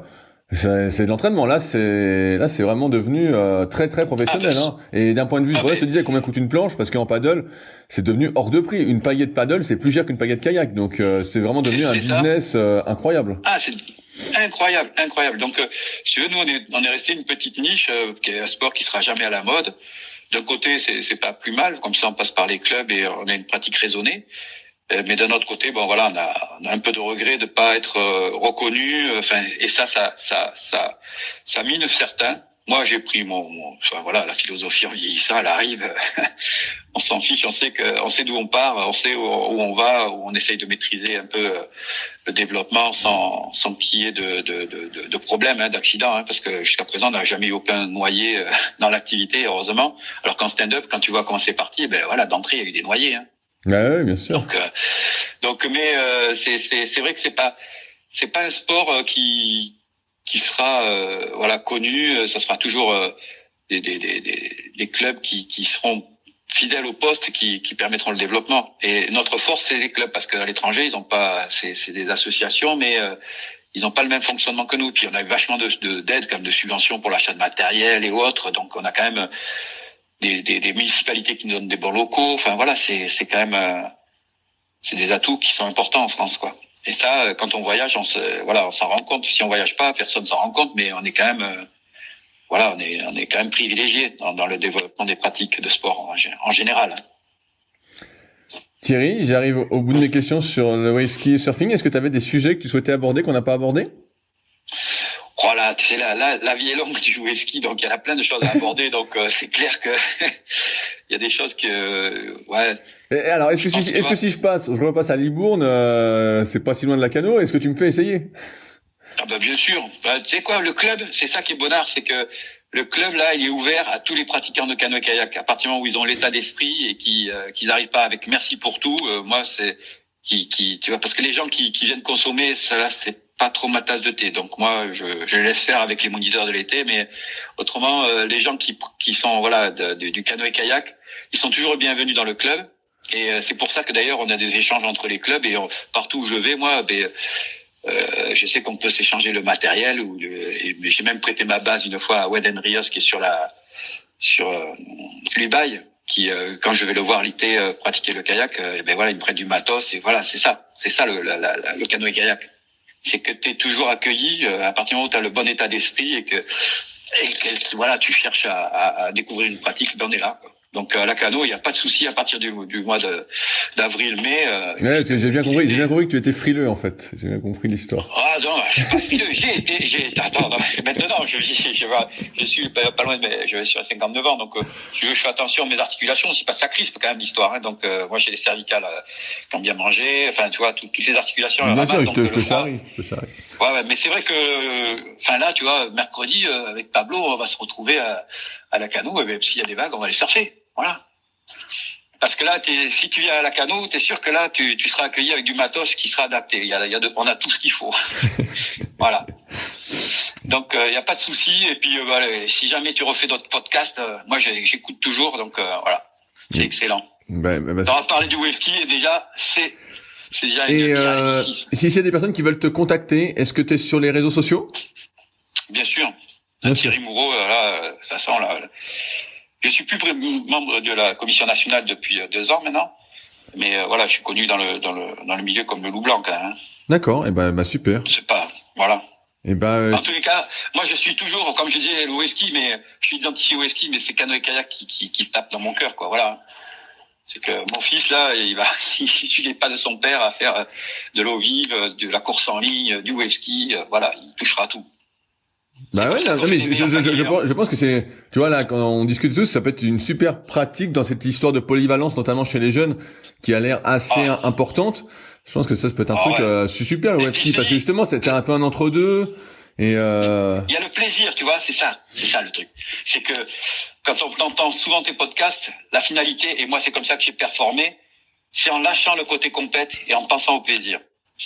C'est de l'entraînement. Là, c'est vraiment devenu très très professionnel. Hein. Et d'un point de vue, je te disais combien coûte une planche, parce qu'en paddle, c'est devenu hors de prix. Une paillette paddle, c'est plus cher qu'une paillette kayak. Donc c'est vraiment devenu un business incroyable. Ah, c'est incroyable. Donc, si tu veux, nous on est resté une petite niche qui est un sport qui sera jamais à la mode. D'un côté, c'est pas plus mal, comme ça on passe par les clubs et on a une pratique raisonnée. Mais d'un autre côté, bon voilà, on a un peu de regret de pas être reconnu. Enfin, et ça mine certains. moi, j'ai pris enfin, voilà, la philosophie en vieillissant, elle arrive. On s'en fiche, on sait d'où on part, on sait où on va, où on essaye de maîtriser un peu le développement sans qu'il y ait de problèmes, hein, d'accidents, hein, parce que jusqu'à présent, on n'a jamais eu aucun noyé dans l'activité, heureusement. Alors qu'en stand-up, quand tu vois comment c'est parti, ben voilà, d'entrée, il y a eu des noyés, hein. Ouais, bien sûr. Mais c'est vrai que c'est pas un sport qui sera voilà connu. Ça sera toujours des clubs qui seront fidèles au poste, qui permettront le développement. Et notre force, c'est les clubs, parce qu'à l'étranger, ils ont pas, c'est des associations, mais ils n'ont pas le même fonctionnement que nous. Puis on a eu vachement d'aide, comme de subventions pour l'achat de matériel et autres. Donc on a quand même des municipalités qui nous donnent des bons locaux. Enfin voilà, c'est quand même c'est des atouts qui sont importants en France, quoi. Et ça, quand on voyage, on s'en rend compte. Si on voyage pas, personne s'en rend compte, mais on est quand même on est quand même privilégié dans le développement des pratiques de sport en général. Thierry, j'arrive au bout de mes questions sur le wave ski et surfing. Est-ce que tu avais des sujets que tu souhaitais aborder qu'on n'a pas abordés? Voilà, tu sais, la vie est longue du wave ski, donc il y a plein de choses à aborder. Donc c'est clair que il y a des choses que ouais. Et alors, est-ce que si je repasse à Libourne, c'est pas si loin de la Cano, est-ce que tu me fais essayer? Ah bah bien sûr. Bah, tu sais quoi, le club, c'est ça qui est bonnard, c'est que le club là, il est ouvert à tous les pratiquants de canoë-kayak. À partir du moment où ils ont l'état d'esprit et qu'ils n'arrivent pas avec merci pour tout, moi c'est tu vois, parce que les gens qui viennent consommer, ça là, c'est pas trop ma tasse de thé. Donc moi, je laisse faire avec les moniteurs de l'été, mais autrement, les gens qui sont voilà du canoë-kayak, ils sont toujours bienvenus dans le club. Et c'est pour ça que d'ailleurs on a des échanges entre les clubs et partout où je vais, moi, je sais qu'on peut s'échanger le matériel et j'ai même prêté ma base une fois à Weden Rios qui est sur l'Ubaï, qui quand je vais le voir l'été pratiquer le kayak, et ben voilà, il me prête du matos et voilà, c'est ça le canoë-kayak. C'est que tu es toujours accueilli à partir du moment où tu as le bon état d'esprit et que voilà, tu cherches à découvrir une pratique, ben on est là, quoi. Donc à la Cano, il n'y a pas de souci à partir du mois d'avril-mai. Ouais, parce que j'ai bien compris que tu étais frileux en fait. J'ai bien compris l'histoire. Ah non, je suis pas frileux. Attends, non, maintenant je suis pas loin, mais je suis à 59 ans, donc je fais attention à mes articulations. C'est pas ça crispe quand même l'histoire. Hein, donc moi j'ai les cervicales qui ont bien mangé. Enfin tu vois toutes les articulations. Bien sûr, je te charrie. Ouais, mais c'est vrai que, enfin là, tu vois, mercredi avec Pablo, on va se retrouver à la Cano. Et même s'il y a des vagues, on va les surfer. Voilà. Parce que là, si tu viens à la Cano, t'es sûr que là, tu seras accueilli avec du matos qui sera adapté. On a tout ce qu'il faut. Voilà. Donc, il n'y a pas de souci. Et puis, voilà, si jamais tu refais d'autres podcasts, moi, j'écoute toujours. Donc, voilà. C'est excellent. On va parler du wave ski et déjà, c'est déjà une si c'est des personnes qui veulent te contacter, est-ce que tu es sur les réseaux sociaux? Bien sûr. Thierry Moureau, là, de toute façon, là, je suis plus membre de la commission nationale depuis 2 ans maintenant, mais voilà, je suis connu dans le milieu comme le loup blanc quand même. D'accord, et ben super. C'est pas voilà. Et en tous les cas, moi je suis toujours, comme je disais, le whisky, mais je suis identifié au whisky, mais c'est canoë-kayak qui tape dans mon cœur, quoi. Voilà. C'est que mon fils là, il suit pas de son père à faire de l'eau vive, de la course en ligne, du whisky, voilà, il touchera à tout. Bah ouais, non, mais je pense que c'est, tu vois là, quand on discute tous, ça peut être une super pratique dans cette histoire de polyvalence, notamment chez les jeunes, qui a l'air assez importante. Je pense que ça peut être un truc super le wave ski, parce que justement c'était un peu un entre-deux. Et il y a le plaisir, tu vois, c'est ça le truc. C'est que quand on entend souvent tes podcasts, la finalité, et moi c'est comme ça que j'ai performé, c'est en lâchant le côté compète et en pensant au plaisir.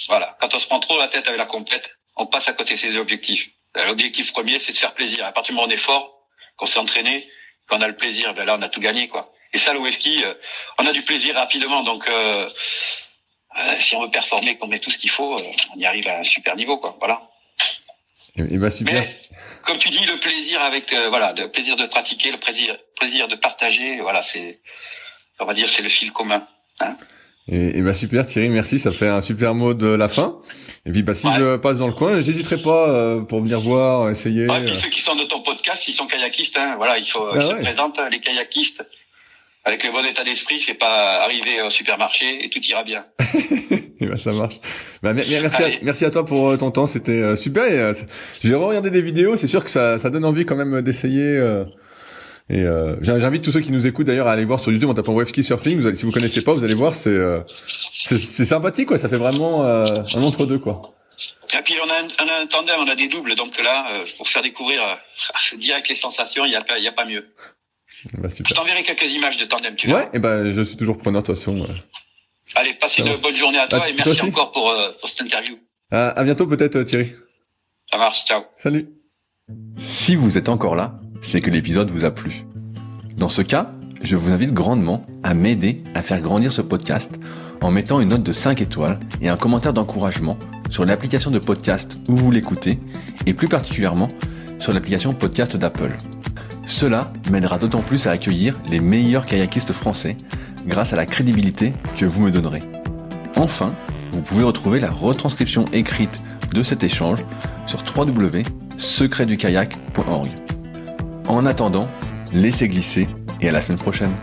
Voilà, quand on se prend trop la tête avec la compète, on passe à côté de ses objectifs. L'objectif premier, c'est de faire plaisir. À partir du moment où on est fort, qu'on s'est entraîné, qu'on a le plaisir, ben là, on a tout gagné, quoi. Et ça, le wave ski, on a du plaisir rapidement. Donc, si on veut performer, qu'on met tout ce qu'il faut, on y arrive à un super niveau, quoi. Voilà. Et bah, super. Mais, comme tu dis, le plaisir avec, le plaisir de pratiquer, le plaisir de partager, voilà, on va dire, c'est le fil commun, hein. Et bah super Thierry, merci, ça fait un super mot de la fin. Et puis si je passe dans le coin, j'hésiterai pas pour venir voir, essayer. Et puis ceux qui sont de ton podcast, ils sont kayakistes, hein. Voilà, il faut se présenter les kayakistes. avec le bon état d'esprit, c'est pas arriver au supermarché et tout ira bien. Et ben, ça marche. Merci à toi pour ton temps, c'était super. Et, j'ai regardé des vidéos, c'est sûr que ça donne envie quand même d'essayer. J'invite tous ceux qui nous écoutent d'ailleurs à aller voir sur YouTube en tapant Waveski Surfing. Si vous connaissez pas, vous allez voir, c'est sympathique, quoi. Ça fait vraiment un entre-deux, quoi. Et puis on a un tandem, on a des doubles, donc là, pour faire découvrir direct les sensations, il y a pas mieux. Bah, super. Je t'enverrai quelques images de tandem, tu vois. Ouais, et ben je suis toujours preneur de toute façon. Allez, passe une bonne journée à toi et merci encore pour cette interview. À bientôt peut-être Thierry. Ça marche, ciao. Salut. Si vous êtes encore là, c'est que l'épisode vous a plu. Dans ce cas, je vous invite grandement à m'aider à faire grandir ce podcast en mettant une note de 5 étoiles et un commentaire d'encouragement sur l'application de podcast où vous l'écoutez et plus particulièrement sur l'application podcast d'Apple. Cela m'aidera d'autant plus à accueillir les meilleurs kayakistes français grâce à la crédibilité que vous me donnerez. Enfin, vous pouvez retrouver la retranscription écrite de cet échange sur www.secretdukayak.org. En attendant, laissez glisser et à la semaine prochaine.